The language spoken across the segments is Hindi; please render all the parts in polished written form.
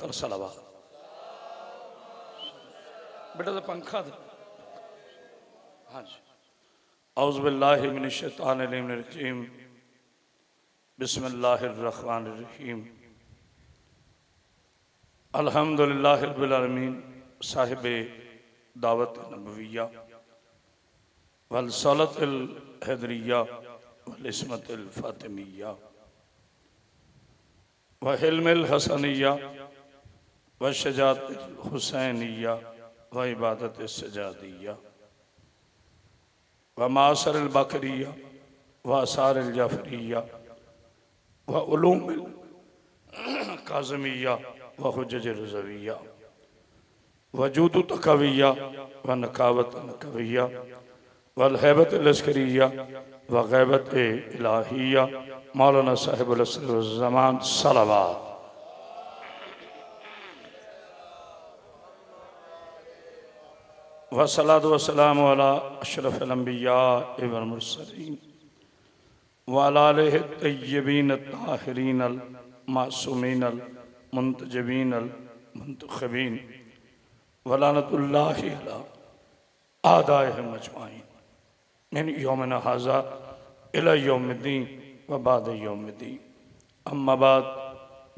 तर सलावा। बेटा तो पंखा दे। हाँ जी। औज़ु बिल्लाहि मिनश शैतानिर रजीम। बिस्मिल्लाहिर रहमानिर रहीम। अल्हम्दुलिल्लाहि रब्बिल आलमीन साहिबे दावत नबविया वल सलतिल हैदरिया वल इस्मतिल फातिमिया व हिल्मिल हसनिया व शजातिल हुसैनिया व इबादत सजादिया व मासरिल बकरिया व आसारिल जाफरिया व उलूमिल काज़मिया व हुज्जज रज़विया वजूद तकविया व नकावत नकविया वल हैबत लश्करिया व गैबत इलाहिया मौलाना साहिबुल असर व ज़मान सलावत। वस्सलातु वस्सलामु अला अशरफिल अंबिया वल मुरसलीन व अला आलिहि तय्यबीन ताहिरीन अल मासूमीन अल मुंतजबीन अल मुंतखबीन व लानतुल्लाहि अला आदाइहिम अजमाइन मिन यौमिना हाज़ा इला यौमिद्दीन व बाद यौमिद्दीन। अम्मा बाद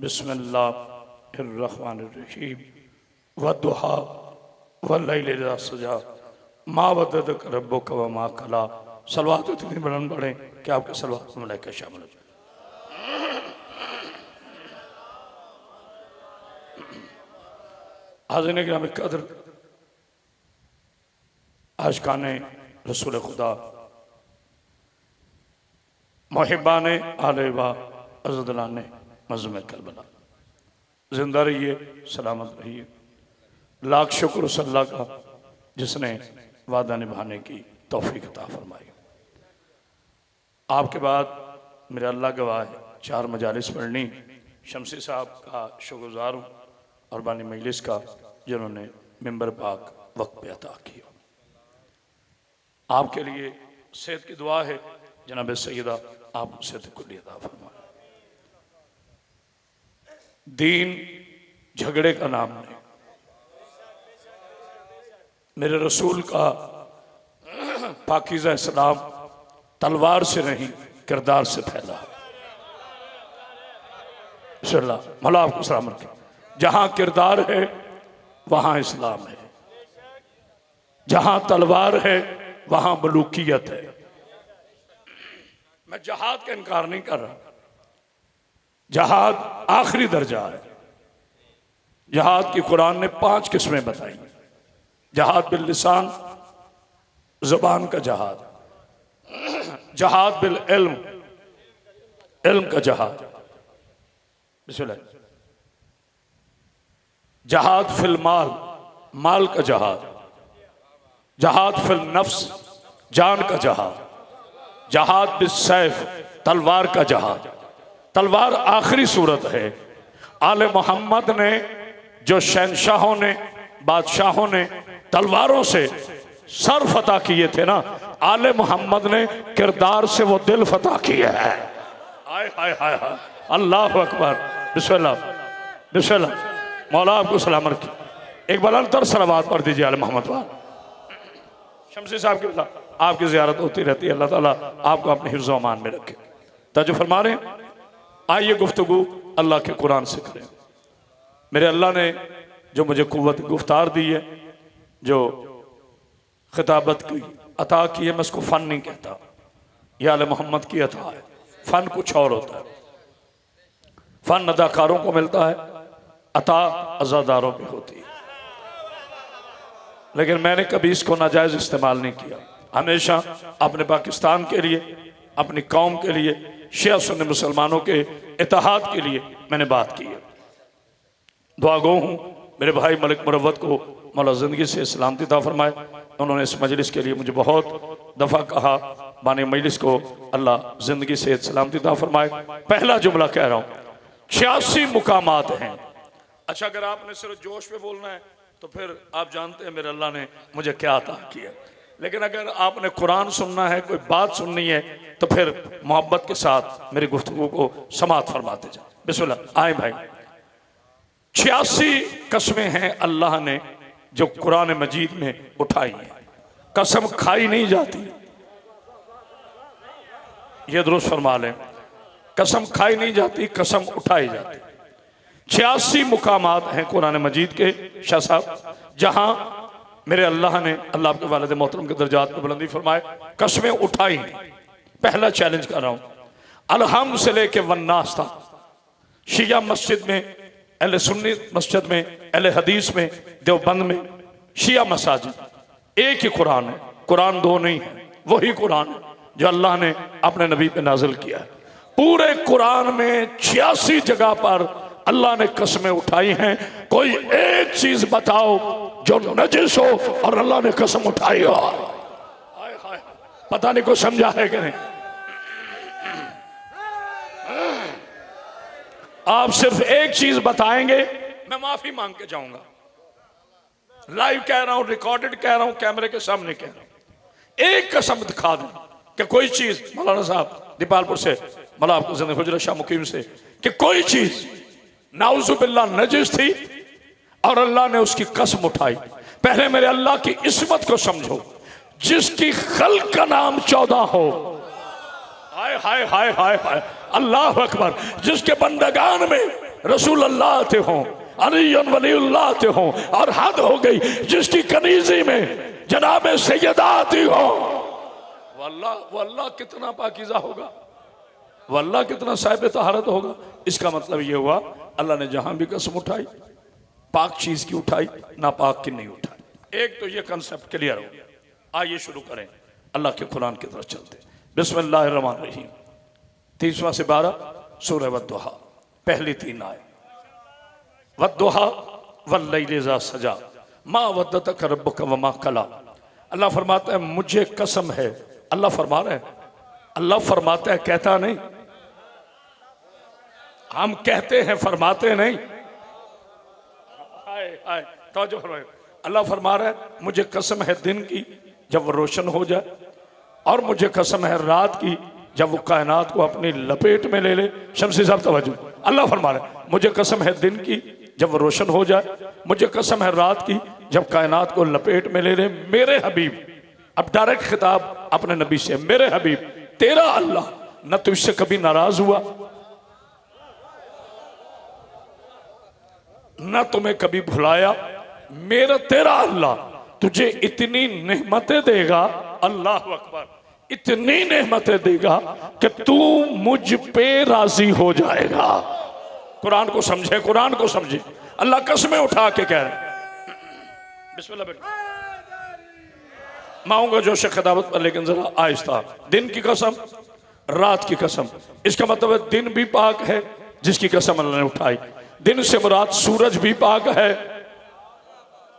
बिस्मिल्लाहिर रहमानिर रहीम वद्दुहा वल्लैलि इज़ा सजा मा वद्दअक रब्बुक व मा कला। सलवात इतनी बुलंद पढ़ें कि आपके सलवात में मलाइका शामिल हो जाए। हाज़िरीन किराम कदर, आशिकाने रसूल खुदा, मुहिब्बाने आले व अज़दलाने मज़लूम करबला, जिंदा रहिए, सलामत रहिए। लाख शुक्र उस अल्लाह का जिसने वादा निभाने की तौफीक अता फरमाई। आपके बाद मेरे अल्लाह गवाह है 4 मजालिस पढ़नी। शमसी साहब का शुक्रगुज़ार हूँ और बानी मजलिस का जिन्होंने मिंबर पाक वक्त पे अता किया। आपके लिए सेहत की दुआ है जनाब सैयदा, आप सेहत कुल्ली अता फरमाए। दीन झगड़े का नाम नहीं, मेरे रसूल का पाकीज़ा इस्लाम तलवार से नहीं किरदार से फैला। मौला आपको सलाम रखे। जहां किरदार है वहां इस्लाम है, जहां तलवार है वहां मलूकियत है। मैं जहाद का इनकार नहीं कर रहा, जहाद आखिरी दर्जा है। जहाद की कुरान ने 5 किस्में बताई। जहाद बिल लिसान, जुबान का जहाद, जहाद बिल इल्म, इल्म का जहाद, जहाद फिल माल, माल का जहाद, जहाद फिल नफ्स, जान का जहाद, जहाद बिल सैफ, तलवार का जहाद। तलवार आखिरी सूरत है। आले मोहम्मद ने, जो शहनशाहों ने, बादशाहों ने तलवारों से सर फतह किए थे ना, आले मोहम्मद ने किरदार से वो दिल फतह किया है। हाय हाय हाय हाय, अल्लाह अकबर। बिस्मिल्लाह बिस्मिल्लाह। मौला आपको सलाम रखी। एक बुलंद सलावत पढ़ दीजिए आले मोहम्मद पर। शमसी साहब की आपकी ज़ियारत होती रहती है। अल्लाह ताला आपको अपने हिफ्ज़ व अमान में रखे। ताजो फरमा रहे हैं, आइए गुफ्तगू अल्लाह के कुरान से करें। मेरे अल्लाह ने जो मुझे कुव्वत गुफ्तार दी है, जो खिताबत की अता की है, मैं उसको फ़न नहीं कहता। यह आले मोहम्मद की अता है। फ़न कुछ और होता है। फ़न अदाकारों को मिलता है, अता अज़ादारों पे होती है। लेकिन मैंने कभी इसको नाजायज़ इस्तेमाल नहीं किया। हमेशा अपने पाकिस्तान के लिए, अपनी कौम के लिए, शिया सुन्नी मुसलमानों के इत्तेहाद के लिए मैंने बात की है। दुआगो हूँ मेरे भाई मलिक मुरव्वत को मौला ज़िंदगी से सलामती अता फरमाए। उन्होंने इस मजलिस के लिए मुझे बहुत दफ़ा कहा, बाने मजलिस को अल्लाह ज़िंदगी से सलामती अता फरमाए। पहला जुमला कह रहा हूँ, 86 मुकामात हैं। अच्छा, अगर आपने सिर्फ जोश पे बोलना है तो फिर आप जानते हैं मेरे अल्लाह ने मुझे क्या अता किया। लेकिन अगर आपने कुरान सुनना है, कोई बात सुननी है, तो फिर मोहब्बत के साथ मेरी गुफ्तगू को समात फरमाते जाए। बिस्मिल्लाह। आए भाई, 86 कस्में हैं अल्लाह ने जो कुरान मजीद में उठाई हैं। कसम खाई नहीं जाती, ये दुरुस्त फरमा लें, कसम खाई नहीं जाती, कसम उठाई जाती। 86 मुकामात हैं कुरान मजीद के शाह साहब जहां मेरे अल्लाह ने, अल्लाह आपके वालिद मोहतरम के दर्जात में बुलंदी फरमाए, कसमें उठाई। पहला चैलेंज कर रहा हूं, अलहम से लेके वन्नास था, शिया मस्जिद में, अहले सुन्नी मस्जिद में, अहले हदीस में, देवबंद में, शिया मसाजिद एक ही कुरान है, कुरान दो नहीं है, वही कुरान है जो अल्लाह ने अपने नबी पे नाजिल किया है। पूरे कुरान में 86 जगह पर अल्लाह ने कसमें उठाई हैं। कोई एक चीज बताओ जो नजिस हो और अल्लाह ने कसम उठाई हो। हाय हाय, पता नहीं कोई समझा है कि नहीं। आप सिर्फ एक चीज बताएंगे, मैं माफी मांग के जाऊंगा। लाइव कह रहा हूं, रिकॉर्डेड कह रहा हूं, कैमरे के सामने कह रहा हूं। एक कसम दिखा दें कि कोई चीज, मौलाना साहब दीपालपुर से, मौला आपको जिंदगी हुजरा शाह मुकीम से, कि कोई चीज नाउजुबिल्लाह नजिस थी और अल्लाह ने उसकी कसम उठाई। पहले मेरे अल्लाह की इस्मत को समझो, जिसकी खल्क का नाम 14 हो। हाय हाय हाय हाय हाय, अल्लाह अकबर। जिसके बंदगान में रसूल अल्लाह आते हों, अली वलीउल्लाह आते हों, और हद हो गई जिसकी कनीजी में जनाब सैयदा आती हो। वल्लाह वल्लाह कितना पाकीज़ा होगा, वल्लाह कितना साहिब तहारत होगा। इसका मतलब ये हुआ अल्लाह ने जहां भी कसम उठाई, पाक चीज की उठाई, नापाक की नहीं उठाई। एक तो ये कंसेप्ट क्लियर हो गया। आइए शुरू करें, अल्लाह के कुरान की तरफ चलते। बिस्मिल्लाहिर्रहमानिर्रहीम, 30वां से 12 सूरह वद्दुहा, पहली 3 आयत। वद्दुहा वल्लैलि इज़ा सजा मा वद्दतक रब्बुक वमा कला। अल्लाह फरमाता है मुझे कसम है, अल्लाह फरमा रहे हैं, अल्लाह फरमाता है, कहता नहीं, हम कहते हैं, फरमाते नहीं। हाय हाय, तवज्जो फरमाइए। अल्लाह फरमा रहा है मुझे कसम है दिन की जब वो रोशन हो जाए, और मुझे कसम है रात की जब वो कायनात को अपनी लपेट में ले ले। शमसी साहब तवज्जो, अल्लाह फरमा रहा है मुझे कसम है दिन की जब वो रोशन हो जाए, मुझे कसम है रात की जब कायनात को लपेट में ले ले। मेरे हबीब, अब डायरेक्ट खिताब अपने नबी से, मेरे हबीब तेरा अल्लाह न तुझसे कभी नाराज हुआ, न तुम्हें कभी भुलाया। मेरा तेरा अल्लाह तुझे इतनी नेमतें देगा, अल्लाह अकबर, इतनी नेमतें देगा कि तू मुझ पे राजी हो जाएगा। कुरान को समझे, कुरान को समझे। अल्लाह कसमें उठा के कह रहे, बिस्मिल्लाह बेटा, माऊंगा जो शखदावत पर, लेकिन जरा आहिस्ता। दिन की कसम, रात की कसम, इसका मतलब है दिन भी पाक है जिसकी कसम अल्लाह ने उठाई। दिन से मुराद सूरज भी पाक है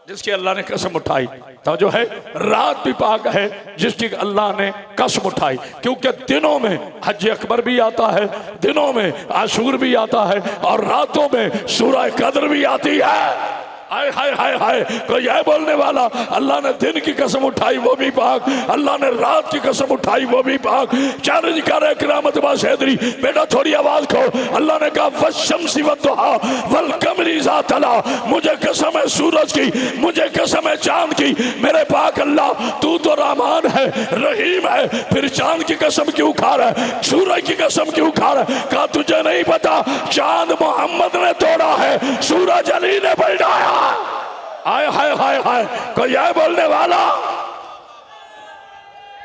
जिसकी अल्लाह ने कसम उठाई। तो जो है रात भी पाक है जिसकी अल्लाह ने कसम उठाई, क्योंकि दिनों में हज अकबर भी आता है, दिनों में आशूर भी आता है, और रातों में सूरह कद्र भी आती है। हाय हाय हाय हाय, कोई यह बोलने वाला अल्लाह ने दिन की कसम उठाई वो भी पाक, अल्लाह ने रात की कसम उठाई वो भी पाक। चैलेंज कर रहे किरामत बाशेदरी, बेटा थोड़ी आवाज खो। अल्लाह ने कहा वश्शम्सी वद्दुहा वल कमरी इज़ा तला, मुझे कसम है सूरज की, मुझे कसम है चांद की। मेरे पाक अल्लाह तू तो रहमान है, रहीम है, फिर चांद की कसम क्यों खा रहा है, सूरज की कसम क्यों खा रहा है? कहा तुझे नहीं पता, चांद मोहम्मद ने तोड़ा है, सूरज अली ने बैठाया। हाय हाय हाय हाय, कोई यह बोलने वाला,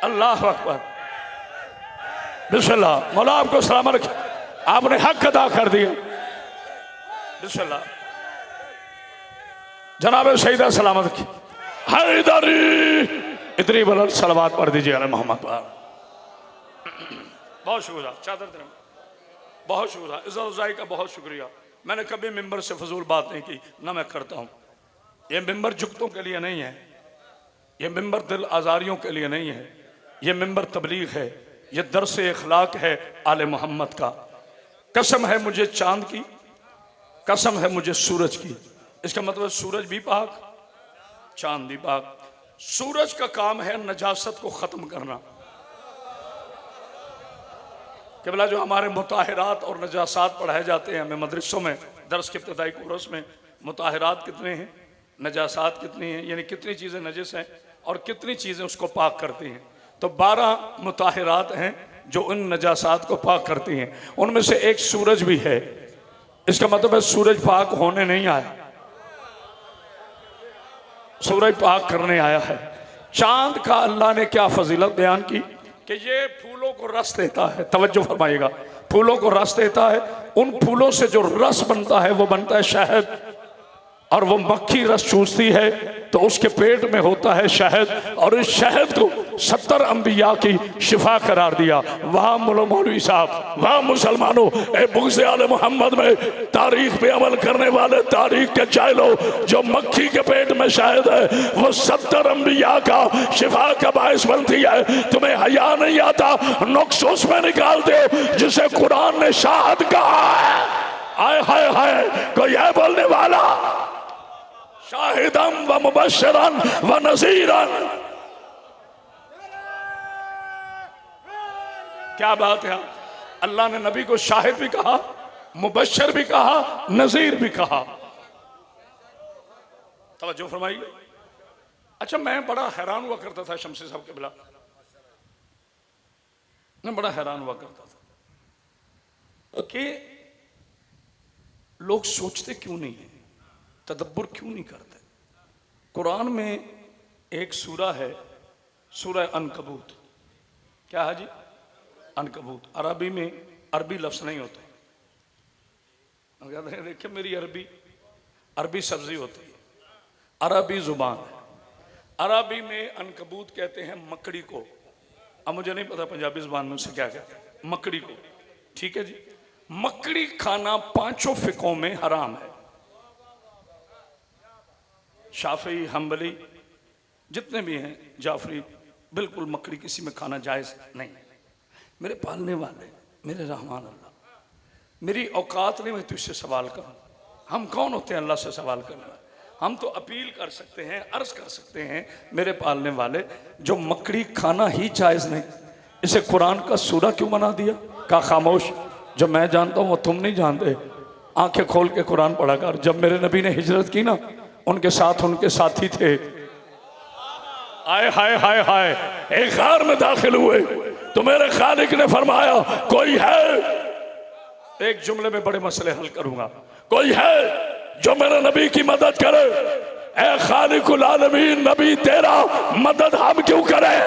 अल्लाह अकबर। बिस्मिल्लाह, मौला आपको सलामत रखे, आपने हक अदा कर दिया। बिस्मिल्लाह, जनाब सईदा सलामत रखे। हैदरी, इतनी बुलंद सलवात पढ़ दीजिए अरे मोहम्मद पर। बहुत शुक्रिया, चादर देना, बहुत शुक्रिया, इज़्ज़त अफ़ज़ाई का बहुत शुक्रिया। मैंने कभी मिंबर से फजूल बात नहीं की, ना मैं करता हूँ। ये मिंबर जुगतों के लिए नहीं है, ये मिंबर दिल आज़ारियों के लिए नहीं है, ये मिंबर तबलीग है, ये दरस इखलाक है आले मोहम्मद का। कसम है मुझे चांद की, कसम है मुझे सूरज की। इसका मतलब सूरज भी पाक, चांद भी पाक। सूरज का काम है नजासत को ख़त्म करना। कि बोला जो हमारे मुताहिरात और नजासात पढ़ाए जाते हैं हमें मदरसों में, दर्स के इब्तदाई कोर्स में मुताहिरात कितने हैं, नजासात कितनी हैं, यानी कितनी चीज़ें नजस हैं और कितनी चीज़ें उसको पाक करती हैं। तो 12 मुताहिरात हैं जो उन नजासात को पाक करती हैं। उनमें से एक सूरज भी है। इसका मतलब है सूरज पाक होने नहीं आया, सूरज पाक करने आया है। चांद का अल्लाह ने क्या फजीलत बयान की कि ये फूलों को रस देता है। तवज्जो फरमाइएगा, फूलों को रस देता है। उन फूलों से जो रस बनता है वो बनता है शहद, और वो मक्खी रस चूसती है तो उसके पेट में होता है शहद, और इस शहद को 70 अंबिया की शिफा करार दिया। वहाँ मौलवी साहब, वहाँ मुसलमानों, ए बुग़्ज़ आले मोहम्मद में तारीख पे अमल करने वाले तारीख के जाहिलो, जो मक्खी के पेट में शहद है वो 70 अंबिया का शिफा का बायस बनती है। तुम्हें हया नहीं आता, नुक्स उसमें निकालते हो जिसे कुरान ने शाहद कहा है। आय हाय हाय, कोई है बोलने वाला? शाहिदम व मुबश्शिरन व नज़ीरन। क्या बात है! अल्लाह ने नबी को शाहिद भी कहा, मुबश्शिर भी कहा, नज़ीर भी कहा। तवज्जो फरमाइए। अच्छा, मैं बड़ा हैरान हुआ करता था शमसी साहब के बिला, मैं बड़ा हैरान हुआ करता था कि लोग सोचते क्यों नहीं है, तदब्बुर क्यों नहीं करते। कुरान में एक सूरा है, सूरह अनकबूत। क्या है जी? अनकबूत। अरबी में अरबी लफ्ज़ नहीं होते। देखिए मेरी अरबी सब्जी होती है, अरबी जुबान है। अरबी में अनकबूत कहते हैं मकड़ी को। अब मुझे नहीं पता पंजाबी जुबान में उसे क्या कहते हैं, मकड़ी को। ठीक है जी। मकड़ी खाना 5 फिकों में हराम है। शाफी, हम्बली, जितने भी हैं, जाफरी, बिल्कुल मकड़ी किसी में खाना जायज़ नहीं। मेरे पालने वाले, मेरे रहमान अल्लाह, मेरी औकात नहीं मैं तुझसे सवाल करूं। हम कौन होते हैं अल्लाह से सवाल करना? हम तो अपील कर सकते हैं, अर्ज कर सकते हैं। मेरे पालने वाले, जो मकड़ी खाना ही जायज़ नहीं, इसे कुरान का सूरा क्यों बना दिया? का खामोश, जो मैं जानता हूँ वो तुम नहीं जानते। आंखें खोल के कुरान पढ़ा कर। जब मेरे नबी ने हिजरत की ना, उनके साथ उनके साथी थे। आए हाय हाय हाय, एक गार में दाखिल हुए तो मेरे खालिक ने फरमाया, कोई है? एक जुमले में बड़े मसले हल करूंगा। कोई है जो मेरे नबी की मदद करे? ए खालिकुल आलमीन, नबी तेरा मदद हम क्यों करें?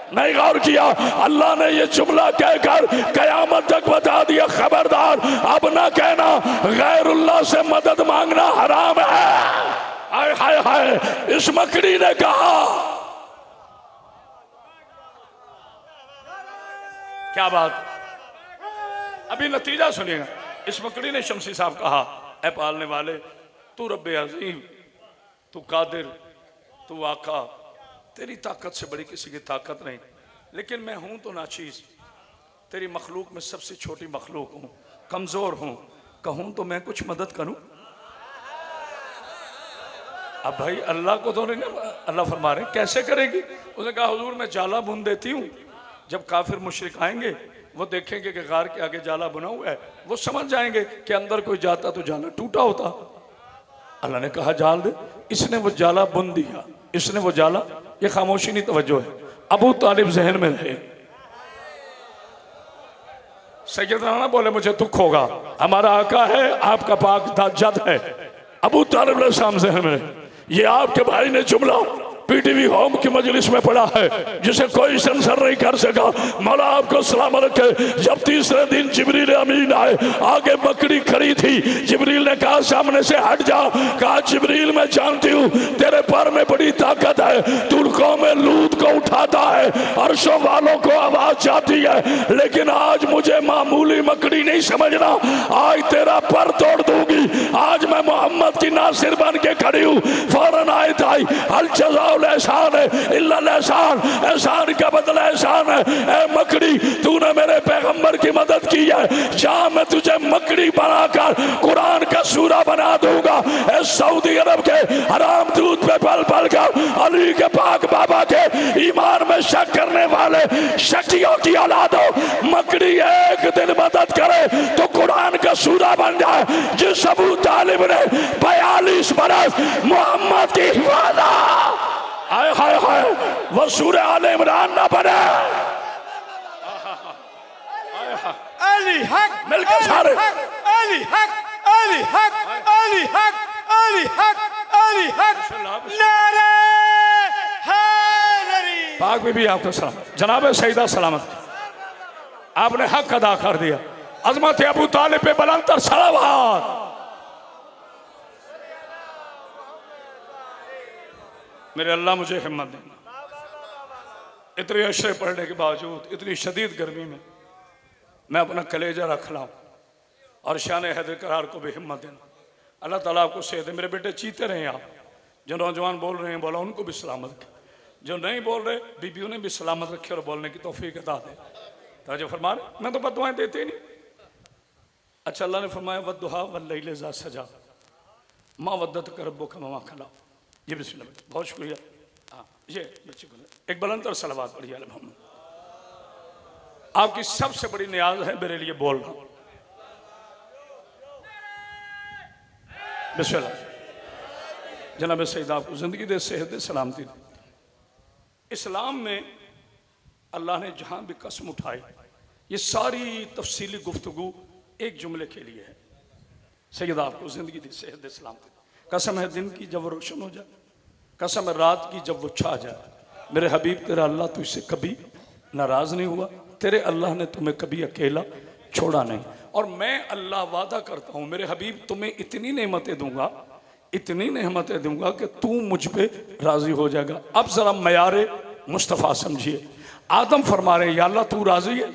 नहीं गौर किया। अल्लाह ने ये जुमला कहकर कयामत तक बता दिया, खबरदार अब ना कहना गैरुल्लाह से मदद मांगना हराम है। हाय हाय हाय, इस मकड़ी ने कहा। क्या बात! अभी नतीजा सुनिएगा। इस मकड़ी ने शमसी साहब कहा, ए पालने वाले, तू रब्बे अज़ीम, तू कादिर, तू आका, तेरी ताकत से बड़ी किसी की ताकत नहीं, लेकिन मैं हूं तो नाचीज, तेरी मखलूक में सबसे छोटी मखलूक हूं, कमजोर हूं, कहूं तो मैं कुछ मदद करूं? अब भाई अल्लाह को तो नहीं ना, अल्लाह फरमा रहे कैसे करेगी? उसने कहा हुजूर मैं जाला बुन देती हूँ, जब काफिर मुशरिक आएंगे वो देखेंगे कि गार के आगे जाला बुना हुआ है, वो समझ जाएंगे कि अंदर कोई जाता तो जाला टूटा होता। अल्लाह ने कहा जाल दे। इसने वो जाला बुन दिया, इसने वो जाला। ये खामोशी नहीं, तवज्जो है। अबू तालिब जहन में रहे। सैयदना ना बोले मुझे दुख होगा, हमारा आका है, आपका पाक जद है। अबू तालिब अलैहिस्सलाम जहन में रहे। ये आपके भाई ने जुमला पीटीवी होम की मजलिस में पढ़ा है, जिसे कोई सेंसर नहीं कर सका। मौला आपको सलाम रखे। जब तीसरे दिन जिब्रील अमीन आए, आगे बकरी खड़ी थी। जिब्रील ने कहा सामने से हट जा। कहा जिब्रील मैं जानती हूँ तेरे पर में बड़ी ताकत है, तू कौम लूत को उठाता है, अर्शों वालों को आवाज जाती है, लेकिन आज मुझे मामूली मकड़ी नहीं समझना। आज तेरा पर तोड़ दूंगी। आज मैं मोहम्मद की नासिर बन के खड़ी हूँ। फौरन आयत आई, अल जज़ाउ एहसान है इल्ला एहसान, एहसान का बदला एहसान है। ए मकड़ी, तूने मेरे पैगंबर की मदद की है, जा मैं तुझे मकड़ी बनाकर कुरान का सूरा बना दूंगा। ए सऊदी अरब के हराम दूध पे पल पल कर अली के पाक बाबा के ईमान में शक करने वाले शकियों की औलादो, मकड़ी एक दिन मदद करे तो कुरान का सूरा बन जाए। जिस अबू तालिब ने 42 बरस मोहम्मद की हिफाजत, हाय हाय हाय, वो सूरह आले इमरान ना बने। अली हक, मिलकर सारे अली हक, अली हक, अली हक, अली हक, अली हक, नारे हैदरी। पाक में भी आपका सलाम। जनाब सईदा सलामत, आपने हक अदा कर दिया। अजमत अबू तालिब पे बुलंदतर सलावत। मेरे अल्लाह मुझे हिम्मत देना, इतने अशरे पढ़ने के बावजूद इतनी शदीद गर्मी में मैं अपना कलेजा रख लाऊं और शान हैदर करार को भी हिम्मत देना। अल्लाह ताला आपको सेहत दे। मेरे बेटे चीते रहे आप, जो नौजवान बोल रहे हैं बोला उनको भी सलामत रखे, जो नहीं बोल रहे बीबियों ने भी सलामत रखे और बोलने की तौफीक अता दे। ताजो फरमा रहे, मैं तो बददुआएं देते ही नहीं। अच्छा, अल्लाह ने फरमाया वद्दुहा वल्लैल इज़ा सजा मा वद्दतक रब्बुका वमा खला। ये बिस्मिल्लाह, बहुत शुक्रिया। हाँ, ये बच्चे को एक बुलंदतर सलावत पढ़िए अल मोहम्मद। आपकी सबसे बड़ी नियाज है मेरे लिए बोलना। बिस्मिल्लाह। जनाब सईद आपको जिंदगी दे, सेहत दे, सलामती दे। इस्लाम में अल्लाह ने जहां भी कसम उठाई, ये सारी तफसीली गुफ्तगू एक जुमले के लिए है। सैयद आपको जिंदगी दी, सेहत दे, सलामती दे। कसम है दिन की जब वो रोशन हो जाए, कसम है रात की जब वो छा जाए। मेरे हबीब तेरा अल्लाह तुझसे कभी नाराज नहीं हुआ, तेरे अल्लाह ने तुम्हें कभी अकेला छोड़ा नहीं। और मैं अल्लाह वादा करता हूं मेरे हबीब तुम्हें इतनी नेमतें दूंगा, इतनी नेमतें दूंगा कि तू मुझ पे राजी हो जाएगा। अब जरा मयारे मुस्तफ़ा समझिए। आदम फरमा रहे या अल्लाह तू राजी है,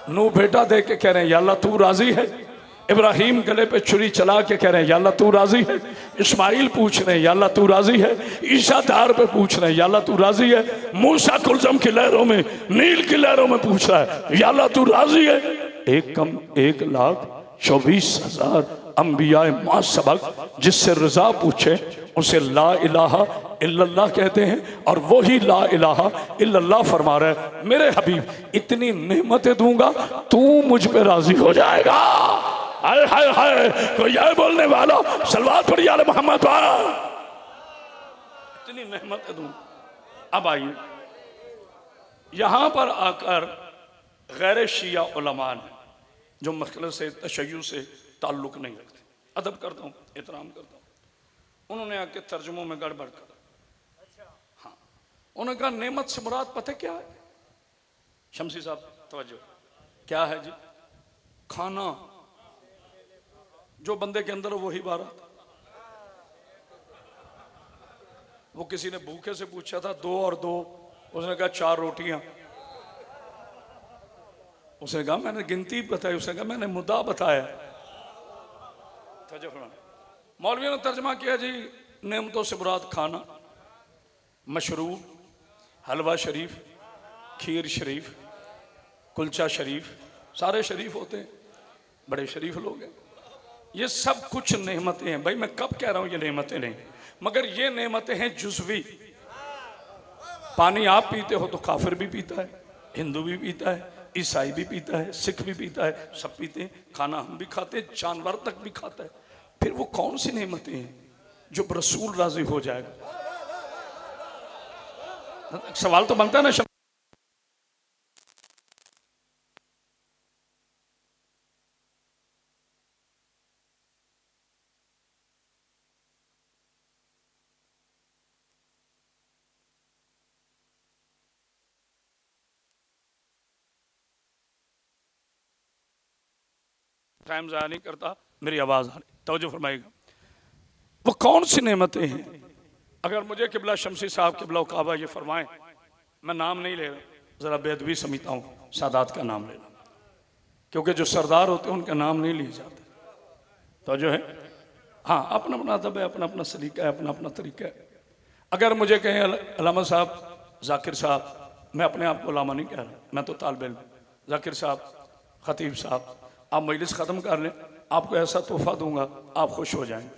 नू बेटा दे के कह रहे हैं या अल्लाह तू राजी है। इब्राहिम गले पे छुरी चला के कह रहे हैं या अल्लाह तू राजी है। इस्माइल पूछ रहे हैं या अल्लाह तू राजी है। ईसा दार पे पूछ रहे हैं या अल्लाह तू राजी है। मूसा कुलजम की लहरों में, नील की लहरों में पूछ रहा है या अल्लाह तू राजी है। एक कम 1,24,000 अंबिया मां सबक जिससे रजा पूछे उसे ला इलाहा इल्लल्लाह कहते हैं, और वही ला इलाहा इल्लल्लाह फरमा रहा है मेरे हबीब इतनी नेमतें दूंगा तू मुझ पे राजी हो जाएगा। हाय हाय हाय, कोई यह बोलने वाला सलवात पढ़िए आले मोहम्मद पर। इतनी नेमतें दूंगा। अब आइए यहां पर आकर गैर शिया उलमा ने जो मसले से तशय्युअ से ताल्लुक नहीं रखते, अदब करता हूँ, एहतराम करता हूँ, उन्होंने आके तर्जुमों में गड़बड़ कर। हाँ, उन्होंने कहा नेमत से मुराद पता क्या है? शमसी साहब तवज्जो, क्या है जी? खाना, जो बंदे के अंदर वही बारात। वो किसी ने भूखे से पूछा था 2 और 2, उसने कहा 4 रोटियां। उसने कहा मैंने गिनती बताई, उसने कहा मैंने मुद्दा बताया। मौलवियों ने तर्जमा किया जी नेमतों से मुराद खाना, मशरूब, हलवा शरीफ, खीर शरीफ, कुलचा शरीफ, सारे शरीफ होते हैं, बड़े शरीफ लोग हैं। ये सब कुछ नेमतें हैं। भाई मैं कब कह रहा हूं ये नेमतें नहीं, मगर ये नेमतें हैं जुज़वी। पानी आप पीते हो तो काफिर भी पीता है, हिंदू भी पीता है, ईसाई भी पीता है, सिख भी पीता है, सब पीते हैं। खाना हम भी खाते हैं, जानवर तक भी खाता है। फिर वो कौन सी नेमतें हैं जो रसूल राजी हो जाएगा? सवाल तो बनता है ना। टाइम ज़ाया नहीं करता, मेरी आवाज़ आ रही, तवज्जो फरमाइएगा। वो कौन सी नेमतें हैं? अगर मुझे किबला शमसी साहब किबला काबा ये फरमाएं, मैं नाम नहीं ले रहा, ज़रा बेअदबी समझता हूँ सादात का नाम लेना, क्योंकि जो सरदार होते हैं उनका नाम नहीं लिए जाते। तो जो है हाँ, अपना अपना अदब है, अपना अपना सलीका है, अपना अपना तरीका है। अगर मुझे कहें अल्लामा साहब, जाकिर साहब, मैं अपने आप को अल्लामा नहीं कह रहा, मैं तो तालिब इल्म, जाकिर साहब, खतीब साहब, आप मजलिस ख़त्म कर लें, आपको ऐसा तोहफा दूंगा आप खुश हो जाएंगे।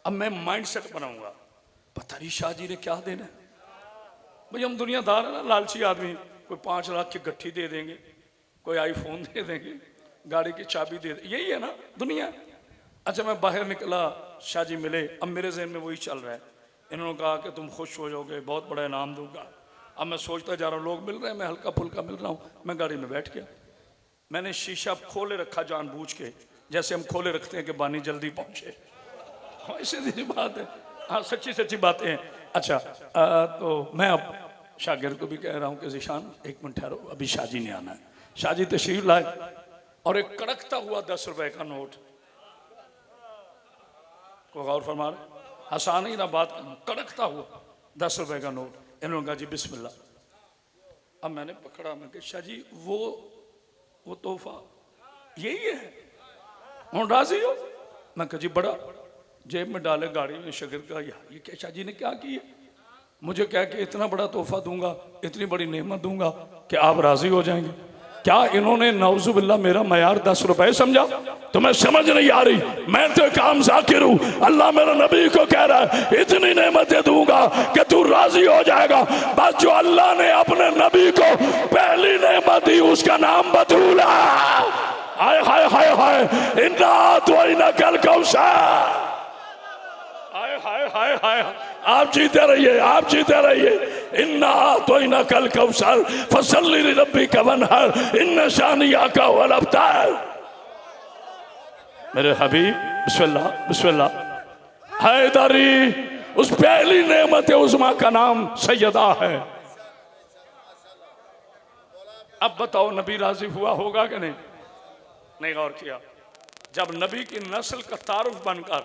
अब मैं माइंड सेट बनाऊंगा, पता नहीं शाह जी ने क्या देना है। भाई हम दुनियादार है ना, लालची आदमी, कोई 5 लाख की गट्ठी दे देंगे, कोई आईफोन दे देंगे, गाड़ी की चाबी दे दे, यही है ना दुनिया। अच्छा मैं बाहर निकला, शाह जी मिले, अब मेरे जहन में वही चल रहा है। इन्होंने कहा कि तुम खुश हो जाओगे, बहुत बड़ा इनाम दूंगा। अब मैं सोचता जा रहा हूँ लोग मिल रहे हैं, मैं हल्का फुल्का मिल रहा हूँ। मैं गाड़ी में बैठ गया, मैंने शीशा खोले रखा जानबूझ के, जैसे हम खोले रखते हैं कि बानी जल्दी पहुंचे। हाँ सीधी बात है, हाँ सच्ची सच्ची बातें हैं। अच्छा तो मैं अब शागिर्द को भी कह रहा हूँ कि ज़ीशान एक मिनट ठहरो, अभी शाह जी ने आना है। शाह जी तशरीफ लाए और एक कड़कता हुआ 10 रुपए का नोट को गौर फरमा रहे, आसान ही ना बात, कड़कता हुआ 10 रुपए का नोट। इन्होंने कहा जी बिस्मिल्लाह। अब मैंने पकड़ा, मैं कहा शाह जी वो तोहफा यही है, हूँ राजी हो? मैं कहा जी बड़ा, जेब में डाले गाड़ी में शगर का, ये क्या शाह जी ने क्या किया? मुझे कह के इतना बड़ा तोहफा दूंगा, इतनी बड़ी नेमत दूंगा कि आप राजी हो जाएंगे? क्या इन्होंने नाउजुबिल्लाह मेरा मयार 10 रुपए समझा? तुम्हें समझ नहीं आ रही, मैं तो काम जाकिर हूं। अल्लाह मेरे नबी को कह रहा है इतनी नेमतें दूंगा कि तू राजी हो जाएगा। बस जो अल्लाह ने अपने नबी को पहली नेमत दी उसका नाम बतूल है। हाय हाय हाय हाय, इन्ना तो इन्ना कल कौशल। हाय हाय हाय हाय, आप जीते रहिए, आप जीते रहिए। इन्ना तो इन्ना कल कौशल फसल्ली लिरब्बी का वनहर इन्ना शानिया का वल अब्तार। मेरे हबीब बिस्मिल्लाह बिस्मिल्लाह। हैदरी, उस पहली नेमत उज़्मा का नाम सैयदा है। अब बताओ नबी राजी हुआ होगा कि नहीं? नहीं गौर किया। जब नबी की नस्ल का तारुफ बनकर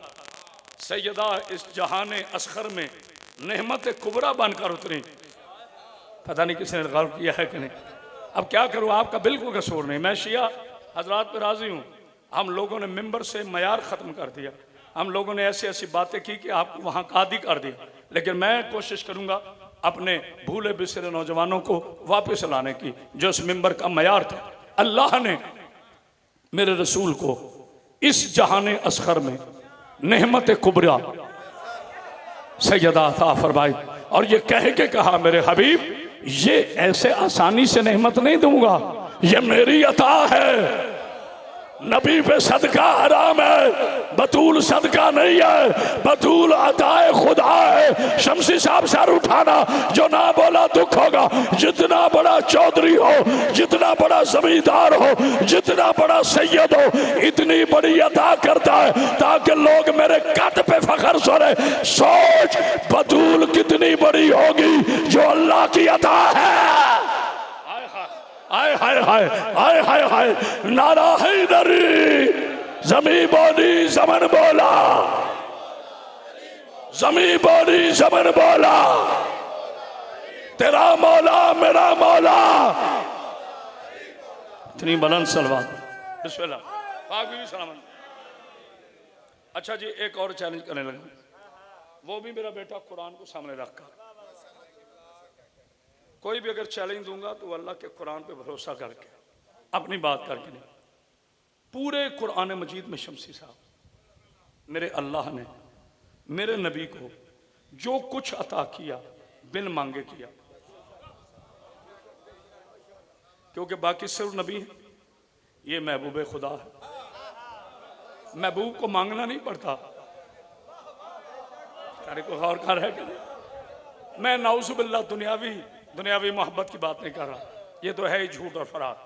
सैयदा इस जहान असगर में नेमत कुबरा बनकर उतरी, पता नहीं किसने गौर किया है कि नहीं। अब क्या करूं, आपका बिल्कुल कसूर नहीं। मैं शिया हजरात पे राजी हूं। हम लोगों ने मिंबर से मयार ख़त्म कर दिया, हम लोगों ने ऐसी ऐसी बातें की कि आपको वहाँ कादी कर दिया। लेकिन मैं कोशिश करूँगा अपने भूले बिसरे नौजवानों को वापस लाने की, जो इस मिंबर का मयार था। अल्लाह ने मेरे रसूल को इस जहान असगर में नेमत कुबरा सैयदा अता फरमाई, और ये कह के कहा मेरे हबीब ये ऐसे आसानी से नेमत नहीं दूंगा, ये मेरी अता है। नबी पे सदका हराम है, बतूल सदका नहीं है, बतूल अताए खुदा है। शमसी साहब सर उठाना, जो ना बोला दुख होगा। जितना बड़ा चौधरी हो, जितना बड़ा जमींदार हो, जितना बड़ा सैयद हो, इतनी बड़ी अता करता है ताकि लोग मेरे कद पे फखर सोरे। सोच बतूल कितनी बड़ी होगी जो अल्लाह की अता है। हाय हाय हाय हाय हाय हाय, नारा हैदरी। जमी बोली जमन बोला, जमी बोली जमन बोला, तेरा मौला मेरा मौला। इतनी बुलंद सलवात। बिस्मिल्लाह, पाक भी सलाम। अच्छा जी एक और चैलेंज करने लगा, वो भी मेरा बेटा कुरान को सामने रखकर। कोई भी अगर चैलेंज दूंगा तो अल्लाह के कुरान पे भरोसा करके, अपनी बात करके नहीं। पूरे कुरान मजीद में शमसी साहब मेरे अल्लाह ने मेरे नबी को जो कुछ अता किया बिन मांगे किया, क्योंकि बाकी सिर्फ नबी है, ये महबूब खुदा है। महबूब को मांगना नहीं पड़ता। सारे को गौर कर है कि नहीं? मैं नाउजुबिल्लाह दुनियावी मोहब्बत की बात नहीं कर रहा, ये तो है ही झूठ और फरार।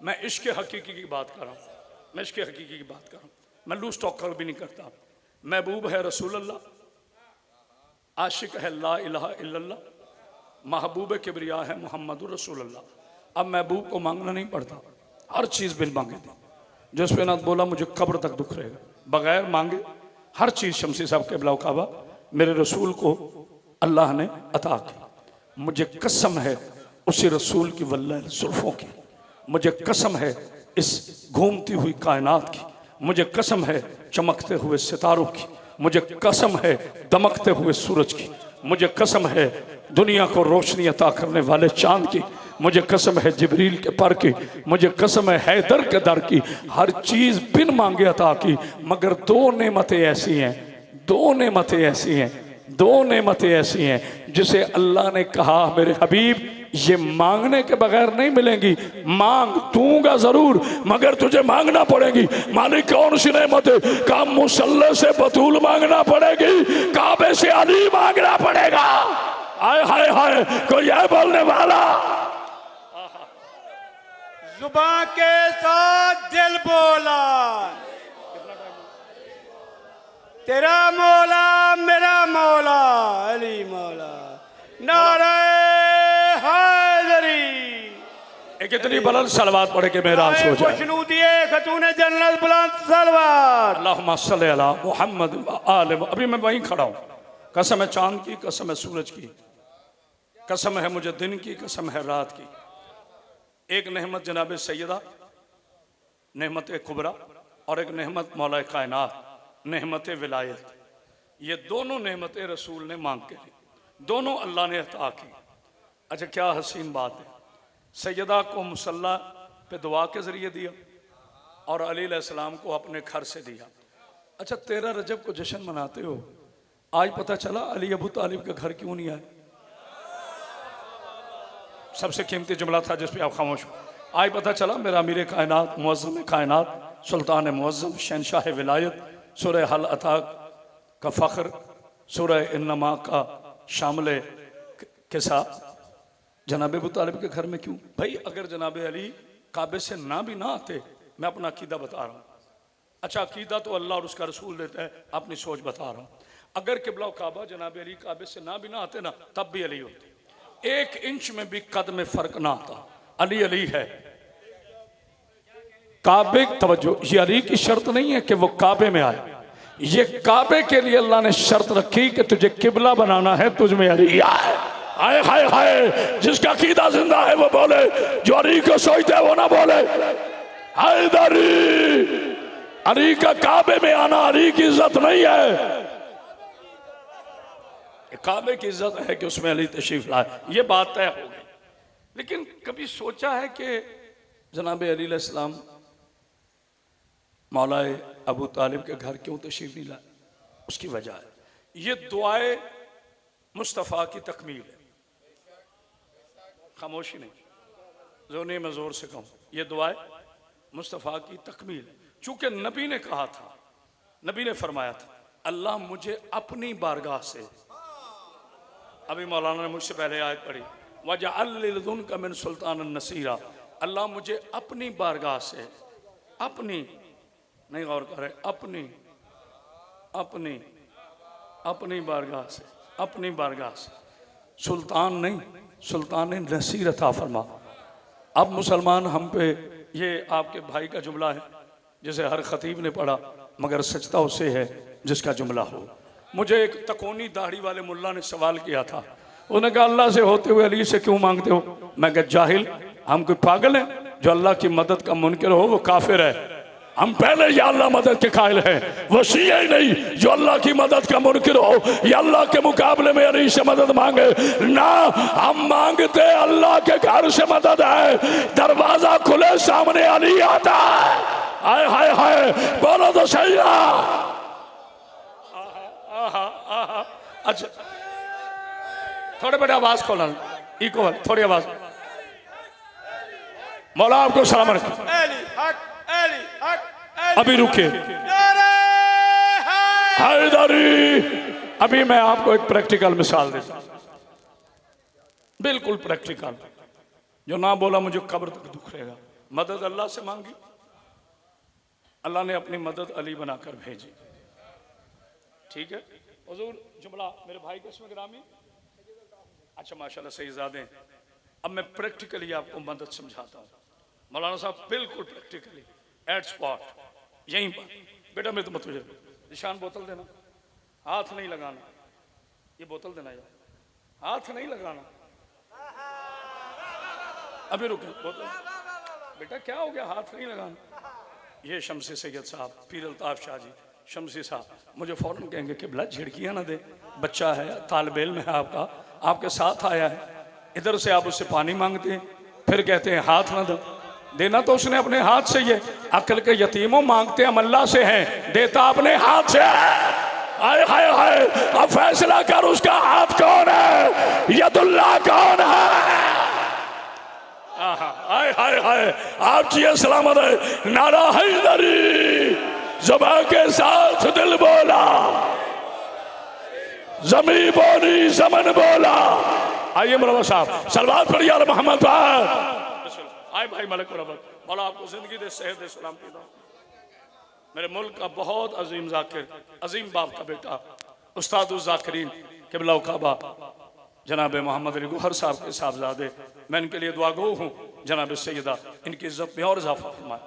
मैं इश्क हकीकी की बात कर रहा हूँ, मैं इश्क हकीकी की बात कर रहा हूँ। मैं लूज टॉक भी नहीं करता। महबूब है रसूल अल्लाह, आशिक है ला इलाहा इल्लल्लाह, महबूब किबरिया है मोहम्मदुर रसूल अल्लाह। अब महबूब को मांगना नहीं पड़ता, हर चीज़ बिन मांगे दी। जिस पे ना बोला मुझे कब्र तक दुख रहेगा, बगैर मांगे हर चीज़ शमसी साहब के बिलाव काबा मेरे रसूल को अल्लाह ने अता की। मुझे कसम है उसी रसूल की वल्लाह जुल्फों की, मुझे कसम है इस घूमती हुई कायनात की, मुझे कसम है चमकते हुए सितारों की, मुझे कसम है दमकते हुए सूरज की, मुझे कसम है दुनिया को रोशनी अता करने वाले चांद की, मुझे कसम है जिब्रील के पर की, मुझे कसम है हैदर के दर की। हर चीज़ बिन मांगे अता की। मगर दो नेमतें ऐसी हैं, दो नेमतें ऐसी हैं, दो नेमतें ऐसी हैं जिसे अल्लाह ने कहा मेरे हबीब ये मांगने के बगैर नहीं मिलेंगी। मांग दूंगा जरूर मगर तुझे मांगना पड़ेगी। मालिक कौन सी नेमत है? का मुसल्ले से बतूल मांगना पड़ेगी, काबे से अली मांगना पड़ेगा। हाय हाय हाय, कोई है बोलने वाला? जुबान के साथ दिल बोला, तेरा मौला मेरा मौला अली मौला। नारे हैदरी। एक इतनी बुलंद सलवात पढ़े कि मेराज हो जाए। खुशनूदिए खतून जन्नत बुलंद सलवात। अल्लाहुम्मा सल्ली अला मुहम्मद व आले। अभी मैं वहीं खड़ा हूँ। कसम है चांद की, कसम है सूरज की, कसम है मुझे दिन की, कसम है रात की। एक नेमत जनाब सैयदा नेमत कुबरा और एक नेमत मौला कायनात नेमत विलायत। ये दोनों नेमतें रसूल ने मांग के ली, दोनों अल्लाह ने अता की। अच्छा क्या हसीन बात है। सैयदा को मुसल्ला पे दुआ के जरिए दिया और अली अलैहिस्सलाम को अपने घर से दिया। अच्छा 13 रजब को जश्न मनाते हो, आज पता चला अली अबू तालिब के घर क्यों नहीं आए? सबसे कीमती जुमला था जिस पे आप खामोश हो। आज पता चला मेरा अमीर कायनात मुअज़्ज़म कायनात सुल्तान मुअज़्ज़म शहंशाह विलायत सूरह हल अता का फ़ख्र सूरह इन्नमा का शामिल के साथ जनाब अबू तालिब के घर में क्यों? भाई अगर जनाब अली काबे से ना भी ना आते, मैं अपना अकीदा बता रहा हूँ। अच्छा अकीदा तो अल्लाह और उसका रसूल देता है, अपनी सोच बता रहा हूँ। अगर किबला काबा जनाब अली काबे से ना भी ना आते ना, तब भी अली होते। 1 इंच में भी कद में फर्क ना आता। अली अली है। काबे तवज्जो, ये अली की शर्त नहीं है कि वो काबे में आए। ये काबे के लिए अल्लाह ने शर्त रखी कि तुझे किबला बनाना है, तुझ में अली आए। हाय हाय हाय, जिसका अकीदा जिंदा है वो बोले, जो अली को सोचता है वो ना बोले। हैदरी, अली का काबे में आना अली की इज्जत नहीं है। काबे की इज्जत है कि उसमें अली तशरीफ लाए। ये बात तय हो गई। लेकिन कभी सोचा है कि जनाब अली अलैहिस्सलाम मौलाए अबू तालिब के घर क्यों तशरीफ नहीं लाए? उसकी वजह है ये दुआए मुस्तफ़ा की तकमील है। खामोशी नहीं, जोनी में जोर से कहूँ, ये दुआए मुस्तफ़ा की तकमील है। चूंकि नबी ने कहा था, नबी ने फरमाया था, अल्लाह मुझे अपनी बारगाह से, अभी मौलाना ने मुझसे पहले आयत पढ़ी, वजअल का मिन सुल्तान नसीरा, अल्लाह मुझे अपनी बारगाह से, अपनी नहीं गौर करे, अपनी अपनी अपनी बारगाह से, अपनी बारगाह से, सुल्तान नहीं, सुल्तान नसीर अता फरमा। अब मुसलमान हम पे, ये आपके भाई का जुमला है जिसे हर खतीब ने पढ़ा, मगर सचता उसे है जिसका जुमला हो। मुझे एक तकोनी दाढ़ी वाले मुल्ला ने सवाल किया था। उन्होंने कहा अल्लाह से होते हुए अली से क्यों मांगते हो? मैं कहा जाहिल, हम कोई पागल हैं? जो अल्लाह की मदद का मुनकर हो वो काफिर है। हम पहले या अल्लाह मदद के कायल हैं, वो शिया ही नहीं जो अल्लाह की मदद का मुनकर हो या अल्लाह के मुकाबले में अली से मदद मांगे ना। हम मांगते अल्लाह के घर से मदद है, दरवाजा खुले सामने अली आता है। हाय हाय हाय, बोलो तो सही ना। अच्छा थोड़े बड़े आवाज खोलना, इक्वल थोड़ी आवाज। मौला आपको सलामत अभी रुकिए। हैदरी, अभी मैं आपको एक प्रैक्टिकल मिसाल देता हूं, बिल्कुल प्रैक्टिकल। जो ना बोला मुझे कब्र तक दुख रहेगा। मदद अल्लाह से मांगी, अल्लाह ने अपनी मदद अली बनाकर भेजी। ठीक है हुजूर, जुमला मेरे भाई को इसमें ग्रामी। अच्छा माशाल्लाह सहीज़ादे। अब मैं प्रैक्टिकली आपको मदद समझाता हूँ। मौलाना साहब बिल्कुल प्रैक्टिकली एट स्पॉट, यहीं पर। बेटा मैं तो मत तुझे निशान बोतल देना, हाथ नहीं लगाना। ये बोतल देना यार, हाथ नहीं लगाना। अभी रुके, बोतल बेटा क्या हो गया, हाथ नहीं लगाना। ये शमसी सैयद साहब, पीर अल्ताफ शाह जी शमसी साहब मुझे फौरन कहेंगे कि बिला झिड़कियाँ ना दे, बच्चा है, तालिब इल्म है आपका, आपके साथ आया है। इधर से आप उससे पानी मांगते हैं, फिर कहते हैं हाथ ना दो। देना तो उसने अपने हाथ से, ये अकल के यतीमों मांगते हम अल्लाह से हैं, देता अपने हाथ से है। हाय हाय हाय, अब फैसला कर उसका हाथ कौन है, यदुल्लाह कौन है। हाय हाय हाय, आप जिए सलामत है। नारा हैदरी, ज़बान के साथ दिल बोला, ज़मीं बोली ज़मन बोला। आइए मौलाना साहब सलवात पढ़िए अल मोहम्मद पर। आए भाई मलिक मौला आपको जिंदगी दे, सेहत दे, सलाम की दो। मेरे मुल्क का बहुत अजीम जाकिर, अजीम बाप का बेटा, उस्ताद उस जाकिरीन क़िबला काबा जनाब मोहम्मद अली गौहर साहब के साहबजादे, मैं इनके लिए दुआ गो हूँ। जनाब सैयदा इनकी इज्जत में और इजाफा फरमाए।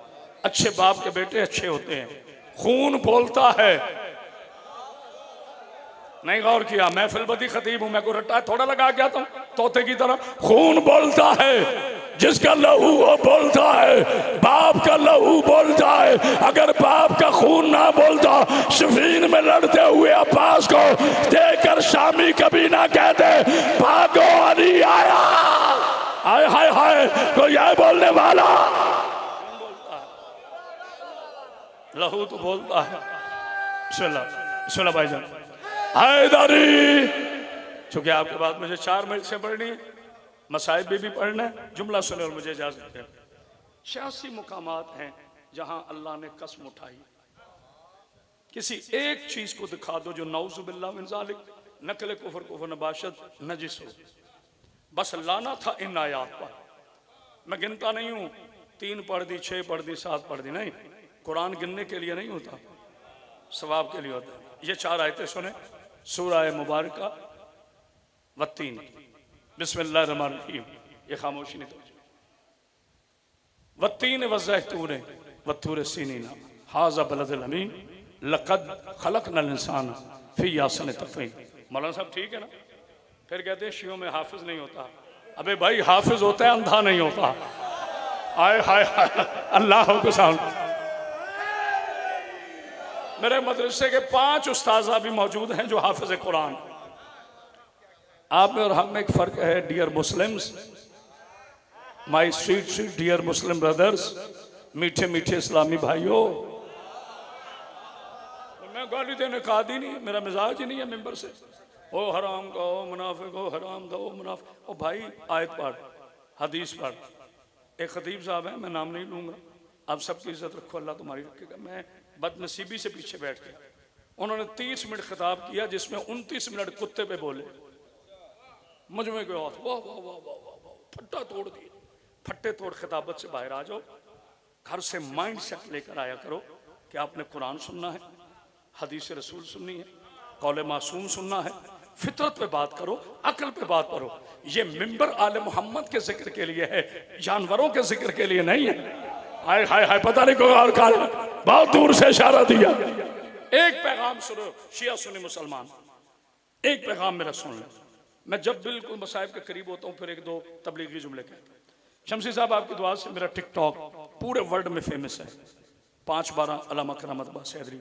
अच्छे बाप के बेटे अच्छे होते हैं। खून बोलता है, नहीं गौर किया, मैं फिलबदी खतीब हूं, मैं को रट्टा थोड़ा लगा गया था तोते की तरह। खून बोलता है, जिसका लहू वो बोलता है, बाप का लहू बोलता है। अगर बाप का खून ना बोलता, शफीन में लड़ते हुए अब्बास को देखकर शामी कभी ना कहते भागो अली आया। हाय हाय हाय, कोई आए बोलने वाला? लहू तो बोलता है। बिस्मिल्लाह बिस्मिल्लाह भाईजान। हैदरी, चूंकि आपके बाद मुझे 4 मिनट से पढ़नी है, मसाइब भी पढ़ना है, जुमला सुने और मुझे इजाजत है। 86 मुकामात हैं जहां अल्लाह ने कसम उठाई। किसी एक चीज को दिखा दो जो नौजुबिल्लाह मिन ज़ालिक, नकल कुफर कुफर नबाशत नजिस हो, बस लाना था इन आयात पर। मैं गिनता नहीं हूं, 3 पढ़ दी, 6 पढ़ दी, 7 पढ़ दी, नहीं। कुरान गिनने के लिए नहीं होता, सवाब के लिए होता है। ये 4 आयतें सुने, सूरह मुबारका वत्तीन, बिस्मिल्लाहिर्रहमानिर्रहीम। ये खामोशी नहीं तो। वत्तीन वज़ैतून वत्तूर सीनीना हाज़ा बलदिल अमीन लक़द खलक़नल इंसान फ़ी अहसनि तक़वीम। मौलाना साहब ठीक है ना? फिर कहते हैं शियों में हाफिज नहीं होता। अबे भाई हाफिज होता है, अंधा नहीं होता। आए हाय हाय, अल्लाह को सामने। मेरे मदरसे के 5 उस्ताज़ा भी मौजूद हैं जो हाफिज कुरान। आप में और हम में एक फ़र्क है, dear Muslims, my sweet dear Muslim brothers, मीठे मीठे इस्लामी भाइयों। मैं गाली देने का आदी नहीं, मेरा मिजाज ही नहीं है मिंबर से ओ हराम का, ओ मुनाफिक, ओ हराम का, ओ मुनाफिक। ओ भाई आयत पढ़, हदीस पढ़। एक खतीब साहब है, मैं नाम नहीं लूँगा, आप सबकी इज्जत रखो, अल्लाह तुम्हारी रखेगा। मैं बदनसीबी से पीछे बैठ गया। उन्होंने 30 मिनट खिताब किया जिसमें 29 मिनट कुत्ते पे बोले। मुझ में गया वाह वाह वाह वाह वाह वाह, फट्टा तोड़ दिया। फट्टे तोड़ खिताबत से बाहर आ जाओ। घर से माइंड सेट लेकर आया करो कि आपने कुरान सुनना है, हदीस रसूल सुननी है, कौले मासूम सुनना है, फितरत पे बात करो, अकल पे बात करो। ये मिंबर आले मोहम्मद के जिक्र के लिए है, जानवरों के जिक्र के लिए नहीं है। हाय हाय हाय, पता नहीं कोई और काल बहुत दूर से इशारा दिया। एक पैगाम सुनो शिया सुन्नी मुसलमान, एक पैगाम मेरा सुन लो। मैं जब बिल्कुल मसाइब के करीब होता हूँ फिर 1-2 तबलीगी जुमले कहता हूँ। शमसी साहब आपकी दुआ से मेरा टिकटॉक पूरे वर्ल्ड में फेमस है। 5-12 अल्लामा करामत अब्बास हैदरी,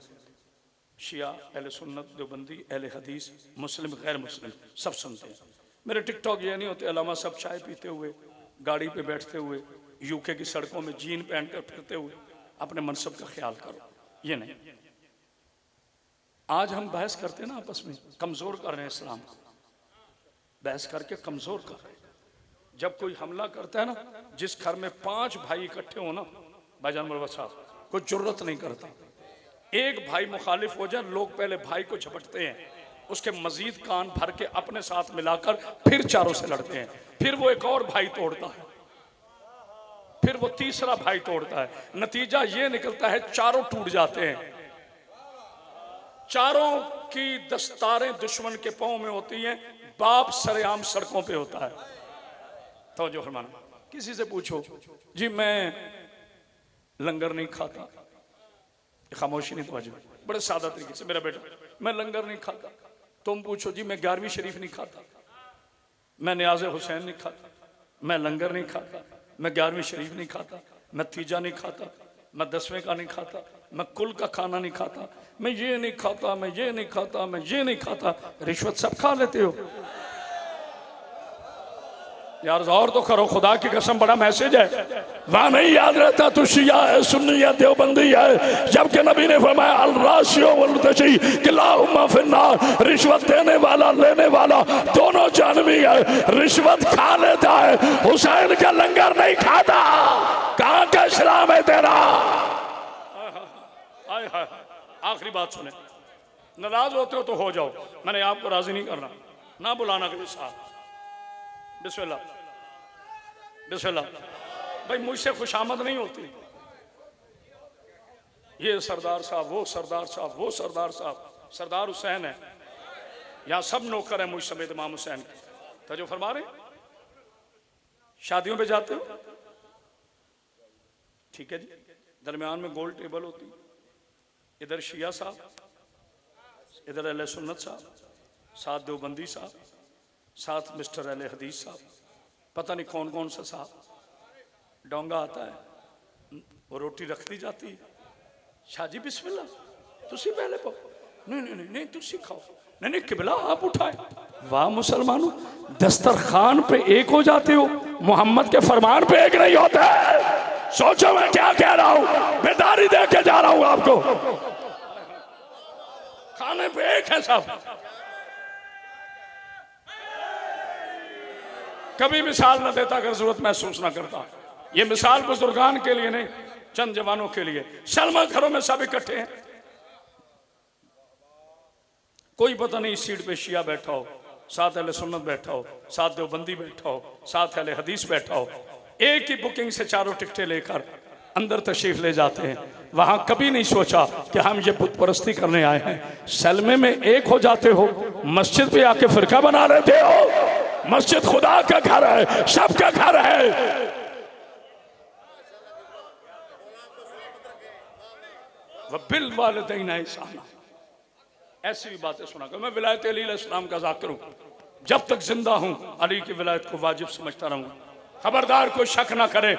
शिया, अहले सुन्नत, देवबंदी, अहले हदीस, मुस्लिम, गैर मुस्लिम सब सुनते हैं मेरे टिकटॉक। ये नहीं होते अल्लामा सब चाय पीते हुए, गाड़ी पे बैठते हुए, यूके की सड़कों में जीन पहनकर फिरते हुए अपने मनसब का ख्याल करो, ये नहीं। आज हम बहस करते हैं ना आपस में, कमजोर कर रहे हैं इस्लाम को, बहस करके कमजोर कर रहे हैं। जब कोई हमला करता है ना, जिस घर में 5 भाई इकट्ठे हो ना, भाईजान मुर्वा साहब, कोई जुर्रत नहीं करता। एक भाई मुखालिफ हो जाए, लोग पहले भाई को झपटते हैं, उसके मजीद कान भर के अपने साथ मिलाकर फिर चारों से लड़ते हैं। फिर वो एक और भाई तोड़ता है, फिर वो तीसरा भाई तोड़ता है। नतीजा ये निकलता है चारों टूट जाते हैं। चारों की दस्तारें दुश्मन के पांव में होती हैं, बाप सरेआम सड़कों पे होता है। तो जो फरमाना, किसी से पूछो जी मैं लंगर नहीं खाता, खामोशी नहीं तो बड़े सादा तरीके से, मेरा बेटा मैं लंगर नहीं खाता। तुम पूछो जी मैं 11वीं शरीफ नहीं खाता, मैं न्याज़े हुसैन नहीं खाता, मैं लंगर नहीं खाता, मैं 11वीं शरीफ नहीं खाता, मैं तीजा नहीं खाता, मैं 10वें का नहीं खाता, मैं कुल का खाना नहीं खाता, मैं ये नहीं खाता, मैं ये नहीं खाता, मैं ये नहीं खाता। रिश्वत सब खा लेते हो। यार और तो करो, खुदा की कसम बड़ा मैसेज है। वहां नहीं याद रहता तू शिया है, सुन्नी है, देवबंदी है, जबकि नबी ने फरमाया अल राशियो वल मुर्तशी किलाहुमा फिन्नार, रिश्वत देने वाला लेने वाला दोनों जानवी है। रिश्वत खा लेता है, हुसैन का लंगर नहीं खाता। कहां का इस्लाम है तेरा? आखिरी बात सुने, नाराज होते हो तो हो जाओ, मैंने आपको राजी नहीं करना, ना बुलाना कभी साहब। बिस्मिल्लाह बिस्मिल्लाह। भाई मुझसे खुशामद नहीं होती। ये सरदार साहब, वो सरदार साहब, वो सरदार साहब, सरदार हुसैन है, यहाँ सब नौकर है मुझ समेत इमाम हुसैन के। तो जो फरमा रहे शादियों पे जाते हो, ठीक है जी, दरमियान में गोल टेबल होती, इधर शिया साहब, इधर अहले सुन्नत साहब, साथ देवबंदी साहब, साथ मिस्टर अहले हदीस साहब, पता नहीं कौन कौन सा साहब। डोंगा आता है, वो रोटी रख दी जाती है। शाजी बिस्मिल्लाह, तुसी पहले पाओ। नहीं नहीं नहीं नहीं तुसी खाओ। नहीं नहीं किबला आप उठाए। वाह मुसलमानों, दस्तरखान पे एक हो जाते हो, मोहम्मद के फरमान पे एक नहीं होता है। सोचो मैं क्या कह रहा हूं, बेदारी दे के जा रहा हूं आपको। खाने पे एक है सब। कभी मिसाल न देता अगर जरूरत महसूस ना करता। ये मिसाल बुजुर्गान के लिए नहीं, चंद जवानों के लिए। सलमा घरों में सब इकट्ठे हैं, कोई पता नहीं इस सीट पे शिया बैठा हो, साथ अहले सुन्नत बैठा हो, साथ देवबंदी बैठा हो, साथ अहले हदीस बैठा हो। एक ही बुकिंग से चारों टिकटें लेकर अंदर तशरीफ ले जाते हैं। वहां कभी नहीं सोचा कि हम ये बुत परस्ती करने आए हैं। सलमे में एक हो जाते हो, मस्जिद पे आके फिरका बना लेते हो। मस्जिद खुदा का घर है, सबका घर है। वह बिल वालिदैन ihsana, ऐसी भी बातें सुना कर। मैं विलायत अली अलैहिस्सलाम का ज़ाकिर हूं, जब तक जिंदा हूं अली की विलायत को वाजिब समझता रहूंगा। खबरदार कोई शक ना करे,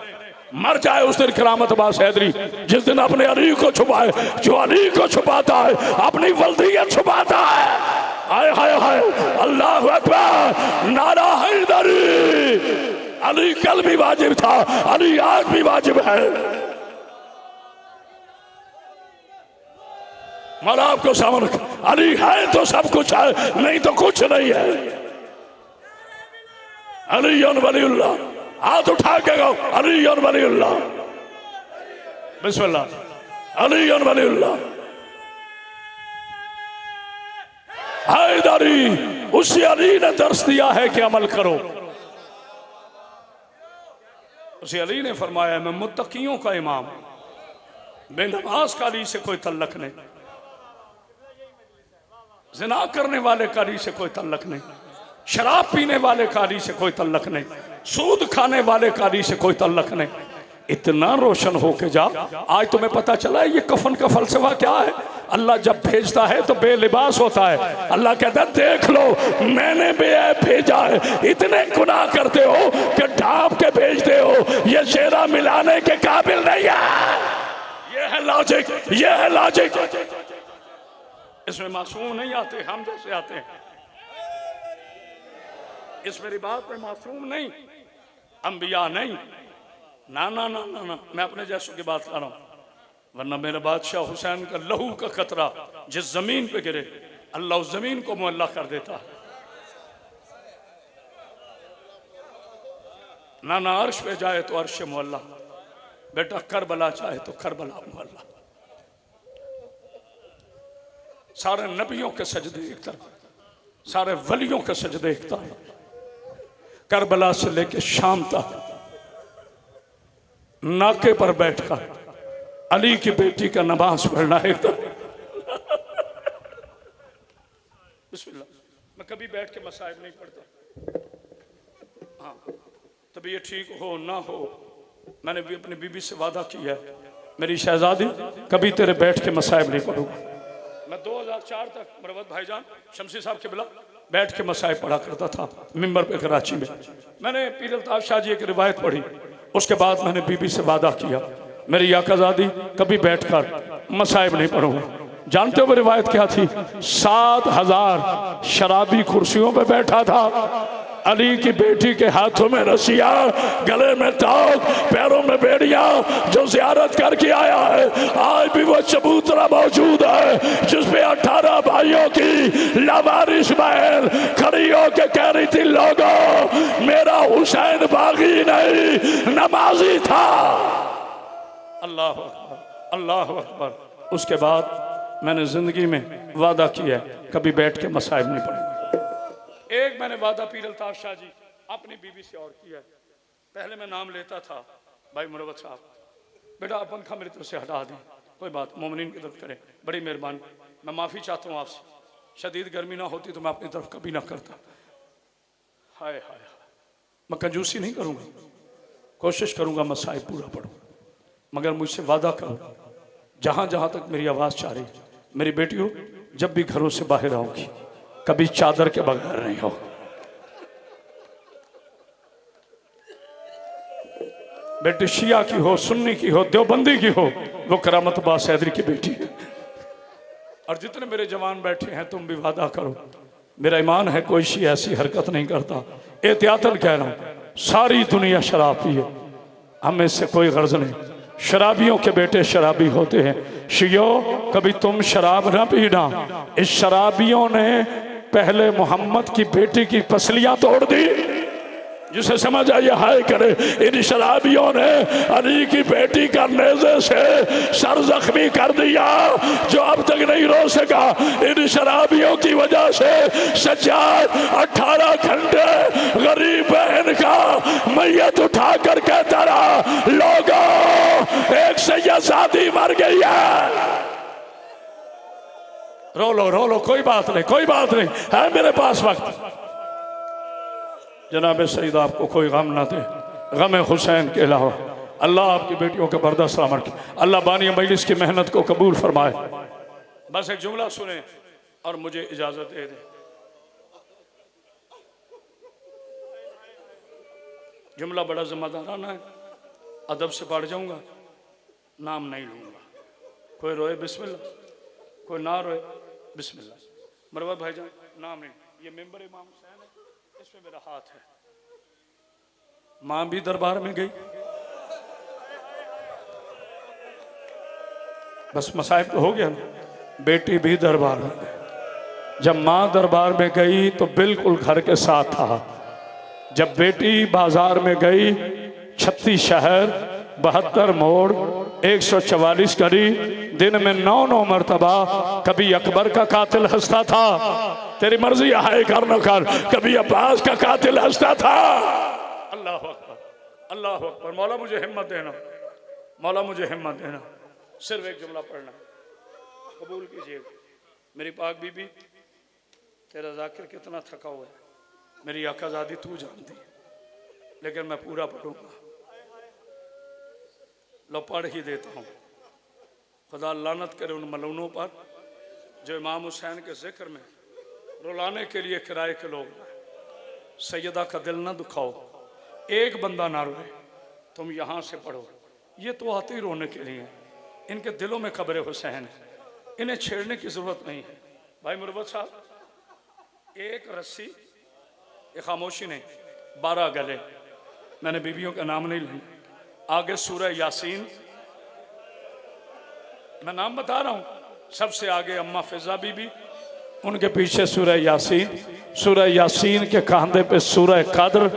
मर जाए उस दिन क़यामत बास हैदरी, जिस दिन अपने अली को छुपाए। जो अली को छुपाता है अपनी वल्दियत छुपाता है। हाय हाय हाय, अल्लाह अकबर, नारा हैदरी। अली कल भी वाजिब था, अली आज भी वाजिब है। मौला आपको सामने, अली है तो सब कुछ है, नहीं तो कुछ नहीं है। अली वलीउल्लाह, हाथ उठा के गाओ, अली वलीउल्लाह, बिस्मिल्लाह। अली वलीउल्लाह, हैदरी, उसी अली ने दर्श दिया है कि अमल करो। उसी अली ने फरमाया मैं मुत्तकियों का इमाम, बेनमाज का अली से कोई तल्लक नहीं, जिना करने वाले कारी से कोई तल्लक नहीं, शराब पीने वाले कारी से कोई तल्लक नहीं, सूद खाने वाले कारी से कोई तल्लक नहीं। इतना रोशन होके जा। आज तुम्हें पता चला है ये कफन का फलसफा क्या है। अल्लाह जब भेजता है तो बेलिबास होता है। अल्लाह कहता है देख लो मैंने बेऐब भेजा है। इतने गुनाह करते हो कि ढांप के भेजते हो, ये चेहरा मिलाने के काबिल नहीं है। ये है लॉजिक, ये है लॉजिक। इसमें मासूम नहीं आते, हम जैसे आते हैं। इस मेरी बात पे मासूम नहीं, अंबिया नहीं, ना ना ना ना ना, मैं अपने जैसों की बात कर रहा हूं। वरना मेरे बादशाह हुसैन का लहू का कतरा जिस जमीन पे गिरे, अल्लाह उस जमीन को मुअल्ला कर देता है। ना ना अर्श पे जाए तो अर्श मुअल्ला, बेटा करबला चाहे तो करबला मुअल्ला। सारे नबियों के सजदे एक तरफ, सारे वलियों के सजदे एक तरफ। करबला से लेके शाम तक नाके पर बैठकर अली की बेटी का नमाज पढ़ना है एकदम। बिस्मिल्लाह। मैं कभी बैठ के मसाइब नहीं पढ़ता। हाँ, तबीयत ठीक हो ना हो, मैंने भी अपनी बीबी से वादा किया है मेरी शहजादी कभी तेरे बैठ के मसाइब नहीं पढ़ूंगा। मैं 2004 तक मरवत भाईजान शमसी साहब के बिला बैठ के मसाइब पढ़ा करता था मिंबर पे कराची में। मैंने पीर अल्ताफ शाह जी एक रिवायत पढ़ी, उसके बाद मैंने बीबी से वादा किया मेरी आकाज़ादी कभी बैठकर मसाइब नहीं पढ़ूंगा। जानते हो वो रिवायत क्या थी? 7000 शराबी कुर्सियों पे बैठा था, अली की बेटी के हाथों में रस्सियां, गले में ताक, पैरों में बेड़ियां, जो जियारत करके आया है आज भी वो चबूतरा मौजूद है जिसमें 18 भाइयों की लावारिस बहन खड़ी होकर कह रही थी, लोगों मेरा हुसैन बागी नहीं नमाजी था। अल्लाह अकबर, अल्लाह अकबर। उसके बाद मैंने जिंदगी में वादा किया है कभी बैठ के मसाइब नहीं पढ़े। एक मैंने वादा पीर अल्ताफ शाह जी अपनी बीवी से और किया है। पहले मैं नाम लेता था, भाई मुरवत साहब बेटा आप पंखा मेरी तरफ से हटा दें, कोई बात मोमिनीन की तरफ करें, बड़ी मेहरबानी, मैं माफ़ी चाहता हूँ आपसे, शदीद गर्मी ना होती तो मैं अपनी तरफ कभी ना करता। हाय हाय हाय, मैं कंजूसी नहीं करूँगा, कोशिश करूँगा मसाइब पूरा पढ़ूँ, मगर मुझसे वादा करो जहाँ जहाँ तक मेरी आवाज़ चाह रही है, मेरी बेटियों जब भी घरों से बाहर आओगी कभी चादर के बगैर नहीं हो। बेटी शिया की हो, सुन्नी की हो, देवबंदी की हो, वो करामत बा सैदरी की बेटी है। और जितने मेरे जवान बैठे हैं तुम भी वादा करो, मेरा ईमान है कोई शी ऐसी हरकत नहीं करता, एहतियातन कह रहा हूं, सारी दुनिया शराब पिए, हमें से कोई गर्ज नहीं, शराबियों के बेटे शराबी होते हैं। शियो कभी तुम शराब ना पीना, इस शराबियों ने पहले मोहम्मद की बेटी की पसलियां तोड़ दी, जिसे समझ आइए हाय करे। इन शराबियों ने अली की बेटी का नेज़े से सर जख्मी कर दिया जो अब तक नहीं रो सका। इन शराबियों की वजह से सज्जाद 18 घंटे गरीब बहन का मैयत उठा कर कहता रहा, लोगों एक सैयदजादी मर गई है। रो लो कोई बात नहीं, कोई बात नहीं, है मेरे पास वक्त। जनाब सईद आपको कोई गम ना दे, गम हुसैन के अलावा। अल्लाह आपकी बेटियों के पर्दा सलामत की, अल्लाह बानी मजलिस की मेहनत को कबूल फरमाए। बस एक जुमला सुने और मुझे इजाजत दे दे। जुमला बड़ा जिम्मेदाराना है, अदब से पढ़ जाऊंगा, नाम नहीं लूंगा, कोई रोए बिस्मिल्लाह, कोई ना रोए बिस्मिल्लाह। मरवा भाईजान नाम नहीं, ये मेंबर इमाम हुसैन है, इसमें मेरा हाथ है। मां भी दरबार में गई, बस मसाइब तो हो गया ना, बेटी भी दरबार में गई। जब मां दरबार में गई तो बिल्कुल घर के साथ था। जब बेटी बाजार में गई, 36 शहर, 72 मोड़, 144 गली, दिन में 9 मरतबा कभी अकबर का कातिल हंसता था, तेरी मर्जी हाय कर न कर, कभी अब्बास का कातिल हंसता था। अल्लाह अकबर, अल्लाह अकबर। मौला मुझे हिम्मत देना, मौला मुझे हिम्मत देना। सिर्फ एक जुमला पढ़ना, कबूल कीजिए। मेरी पाक बीबी, तेरा जाकिर कितना थका हुआ है, मेरी आकाज़ादी तू जानती है, लेकिन मैं पूरा पढ़ूंगा। लो पढ़ ही देता हूँ। खुदा लानत करे उन मलूनों पर जो इमाम हुसैन के जिक्र में रुलाने के लिए किराए के लोग। सैयदा का दिल ना दुखाओ, एक बंदा ना रोए, तुम यहाँ से पढ़ो। ये तो आते ही रोने के लिए, इनके दिलों में खबर हुसैन है, इन्हें छेड़ने की ज़रूरत नहीं है। भाई मुरवत साहब, एक रस्सी, एक खामोशी नहीं, 12 गले। मैंने बीवियों का नाम नहीं लिया। आगे सूरह यासीन, मैं नाम बता रहा हूँ, सबसे आगे अम्मा फिजा बीबी, उनके पीछे सूरह यासीन, सूरह यासीन के कांधे पे सूरह कद्र,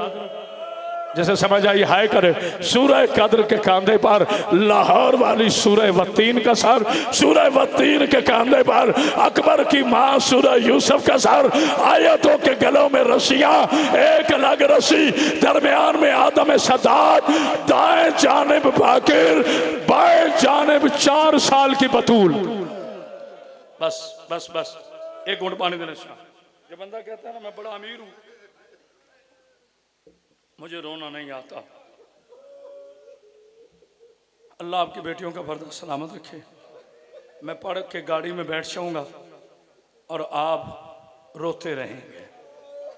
जैसे समझ आई हाय करे। सूरह कद्र के कांधे पर लाहौर वाली सूरह वत्तीन का सर, सूरह वत्तीन के कांधे पर अकबर की माँ सूरह यूसुफ का सर। आयतों के गलों में रस्सियां, एक अलग रस्सी, दरमियान में आदम सदात, दाएं जानिब बाकिर, बाएं जानिब 4 साल की बतूल। बस बस बस, एक घूंट पानी देना शाह। जो बंदा कहता है ना मैं बड़ा अमीर हूं, मुझे रोना नहीं आता। अल्लाह आपकी बेटियों का पर्दा सलामत रखे। मैं पढ़ के गाड़ी में बैठ जाऊंगा और आप रोते रहेंगे।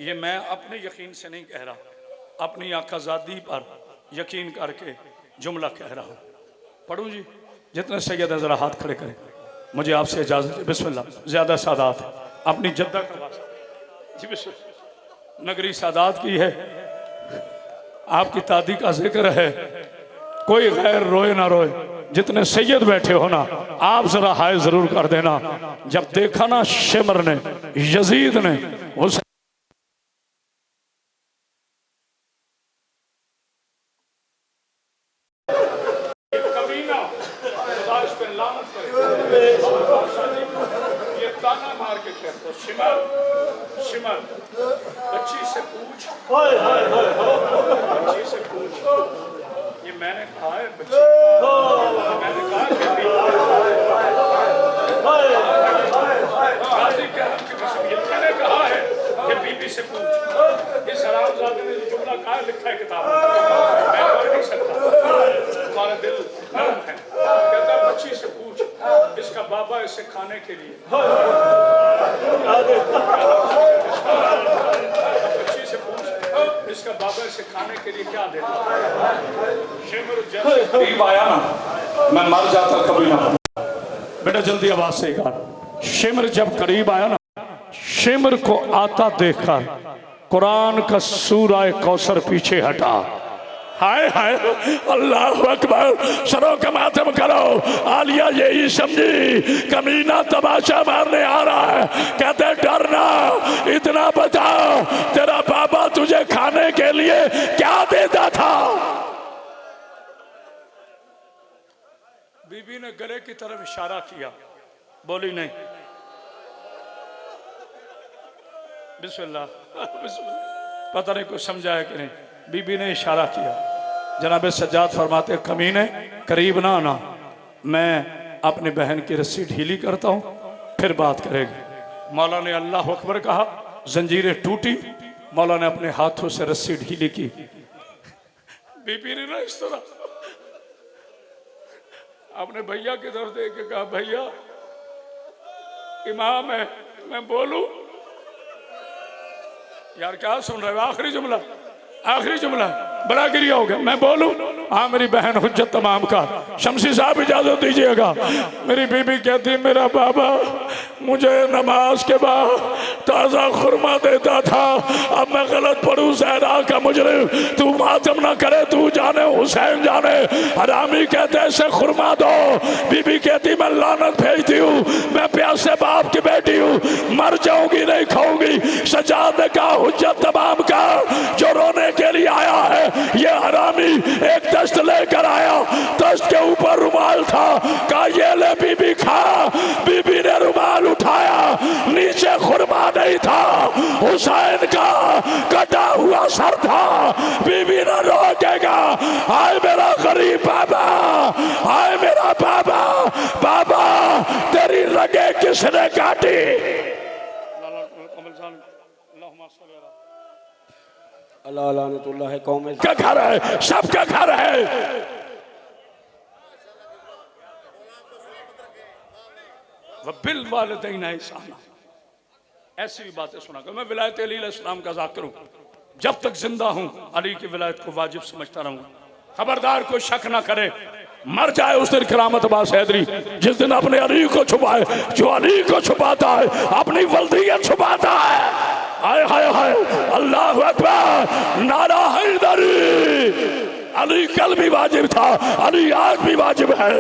ये मैं अपने यकीन से नहीं कह रहा, अपनी आकाज़ादी पर यकीन करके जुमला कह रहा हूँ। पढ़ूँ जी, जितने सैयद हैं ज़रा हाथ खड़े करें। मुझे आपसे इजाज़त, बिस्मिल्लाह। ज़्यादा सादात अपनी जद्दा का वास्ता जी, बिस्मिल्लाह। नगरी सादात की है, आपकी दादी का जिक्र है। कोई गैर रोए ना रोए, जितने सैयद बैठे हो ना, आप जरा हाय जरूर कर देना। जब देखा ना शिमर ने, यजीद ने उस ये ताना मार के कहते शिमर शिमर, बच्ची से पूछ, बच्ची से पूछ, ये मैंने कहा है बच्ची, मैंने कहा कि मैंने कहा है कि बीबी से पूछ। इस हरामजादे ने जो जुमला कहा लिखा है किताब में, मैं पढ़ नहीं सकता, तुम्हारा दिल नरम है। कहता बच्ची से पूछ, इसका बाबा इसे खाने के लिए, बच्ची से पूछ, इसका बाबा इसे खाने के लिए क्या देता। शिमर जब करीब आया ना, मैं मर जाता कभी ना। बेटा जल्दी आवाज से कहा, शिमर जब करीब आया ना, शिमर को आता देखकर कुरान का सूरा कौसर पीछे हटा। हाय हाय अल्लाह अकबर, सरों का मातम करो। आलिया यही समझी कमीना तमाशा मारने आ रहा है। कहते डरना, इतना बता तेरा बाबा तुझे खाने के लिए क्या देता था। बीबी ने गले की तरफ इशारा किया, बोली नहीं। बिस्मिल्लाह, पता नहीं कुछ समझा है कि नहीं। बीबी ने इशारा किया। जनाब सज्जाद फरमाते कमीने करीब ना आना, मैं अपनी बहन की रस्सी ढीली करता हूँ, फिर बात करेगी। मौला ने अल्लाह अकबर कहा, जंजीरें टूटी, मौला ने अपने हाथों से रस्सी ढीली की। बीबी ने ना इस तरह अपने भैया की तरफ देख के कहा, भैया इमाम है, मैं बोलूं। यार क्या सुन रहे हो, आखिरी जुमला, आखिरी जुमला, बड़ा गिरिया हो गया। मैं बोलूं? हाँ मेरी बहन हुज्जत तमाम का। शमसी साहब इजाजत दीजिएगा। मेरी बीबी कहती मेरा बाबा मुझे नमाज के बाद ताज़ा खुरमा देता था, अब मैं गलत पढ़ूं सहरा का मुजरिम, तू मातम ना करे, तू जाने हुसैन जाने। हरामी कहते ऐसे खुरमा दो। बीबी कहती मैं लानत भेजती हूँ, मैं प्यासे बाप की बेटी हूँ, मर जाऊंगी नहीं खाऊंगी। सज्जाद ने कहा हुज्जत तमाम का जो रोने के लिए आया है, ये हरामी एक दस्त लेकर आया, दस्त के ऊपर रुमाल था, कहा ये ले बीबी खा। बीबी ने रुमाल उठाया, नीचे खुरमा नहीं था, हुसैन का कटा हुआ सर था। बीबी ने रोकेगा, हाय मेरा गरीब बाबा, हाय मेरा बाबा, बाबा तेरी रगे किसने काटी। अल्लाह लानतुल्लाह है कौम का घर है, सबका घर है। बिल वालिदैन ihसाना, ऐसी भी बातें सुना कर। मैं विलायत अली अलैहिस्सलाम का ज़ाकिर हूँ, जब तक जिंदा हूँ अली की विलायत को वाजिब समझता रहूँगा। खबरदार कोई शक ना करे, मर जाए उस दिन करामत बास हैदरी, जिस दिन अपने अली को छुपाए। जो अली को छुपाता है अपनी वल्दियत छुपाता है। हाय हाय हाय अल्लाह अकबर, नारा हैदरी। अली कल भी वाजिब था, अली आज भी वाजिब है।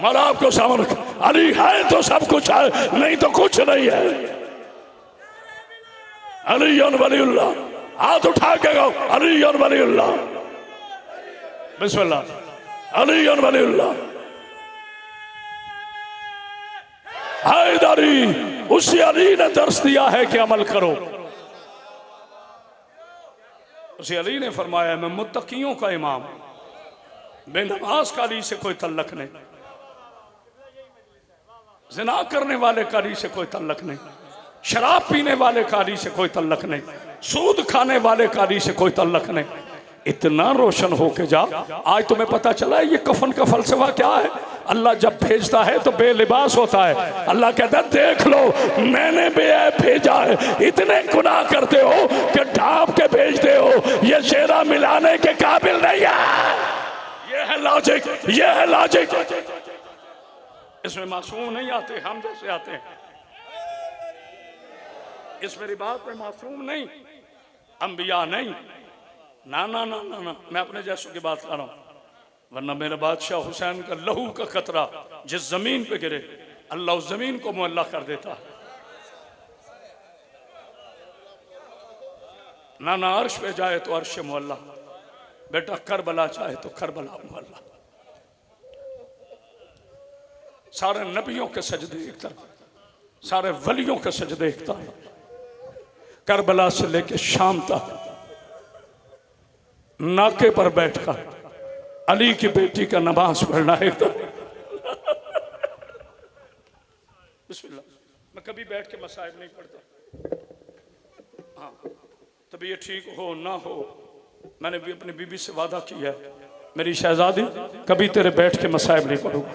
मौला आपको सामने, अली है तो सब कुछ है, नहीं तो कुछ नहीं है। अली वलीउल्लाह, हाथ उठा के गाओ अली वलीउल्लाह, बिस्मिल्लाह। अली वलीउल्लाह हैदरी, उसी अली ने दर्श दिया है कि अमल करो। उसी अली ने फरमाया मैं मुत्तकियों का इमाम, बेनमाज का अली से कोई तल्लक नहीं, ज़िना करने वाले का अली से कोई तल्लक नहीं, शराब पीने वाले का अली से कोई तल्लक नहीं, सूद खाने वाले का अली से कोई तल्लक नहीं। इतना रोशन होके जा। आज तुम्हें पता चला ये कफन का फलसफा क्या है। अल्लाह जब भेजता है तो बेलिबास होता है। अल्लाह कहता है देख लो मैंने बेऐब भेजा है, इतने गुनाह करते हो कि ढांप के भेजते हो, ये चेहरा मिलाने के काबिल नहीं है। ये है लॉजिक, ये है लॉजिक। इसमें मासूम नहीं आते, हम जैसे आते हैं। इस मेरी बात में मासूम नहीं, अंबिया नहीं, ना ना ना ना ना, मैं अपने जैसों की बात कर रहा हूँ। वरना मेरे बादशाह हुसैन का लहू का कतरा जिस जमीन पे गिरे अल्लाह उस जमीन को मुअल्ला कर देता है। ना ना अर्श पे जाए तो अर्श मुअल्ला, बेटा करबला चाहे तो करबला मुअल्ला। सारे नबियों के सजदे एक तरफ, सारे वलियों के सजदे एक तरफ, करबला से लेके शाम तक नाके पर बैठकर अली की बेटी का नमाज पढ़ना एक तरफ। बिस्मिल्लाह। मैं कभी बैठ के मसाइब नहीं पढ़ता। हाँ, तबीयत ठीक हो ना हो, मैंने भी अपनी बीबी से वादा किया है, मेरी शहजादी कभी तेरे बैठ के मसाइब नहीं पढ़ूंगा।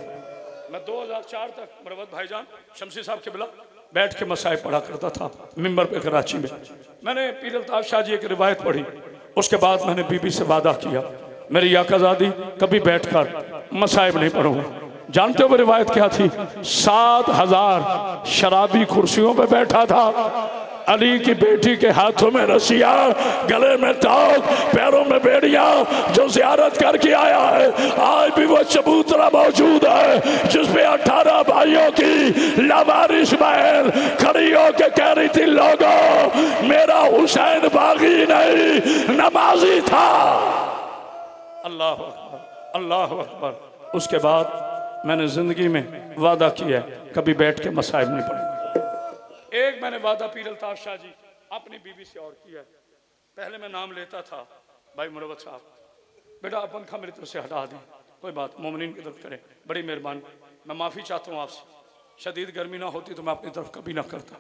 मैं 2004 तक मरवत भाईजान शमसी साहब के बिला बैठ के मसाइब पढ़ा करता था मिंबर पे कराची में। मैंने पीर अल्ताफ शाह जी की रिवायत पढ़ी, उसके बाद मैंने बीबी से वादा किया मेरी आकाज़ादी कभी बैठकर मसाइब नहीं पढ़ूंगा। जानते हो रिवायत क्या थी? 7000 शराबी कुर्सियों पे बैठा था, अली की बेटी के हाथों में रस्सियां, गले में ताक, पैरों में बेड़ियां, जो जियारत करके आया है। आज भी वो चबूतरा मौजूद है जिसमें 18 भाइयों की लावारिस बहन खड़ी होकर कह रही थी लोगों मेरा हुसैन बागी नहीं नमाजी था। अल्लाह अकबर, अल्लाह अकबर। उसके बाद मैंने जिंदगी में वादा किया है कभी बैठ के मसाइब नहीं पढ़ूंगा। एक मैंने वादा पीर अल्ताफ शाह जी अपनी बीबी से और किया है। पहले मैं नाम लेता था भाई मुरवत साहब, बेटा आप पंखा मेरी तरफ से हटा दें, कोई बात मोमिनीन की तरफ करें, बड़ी मेहरबानी, मैं माफ़ी चाहता हूँ आपसे, शदीद गर्मी ना होती तो मैं अपनी तरफ कभी ना करता।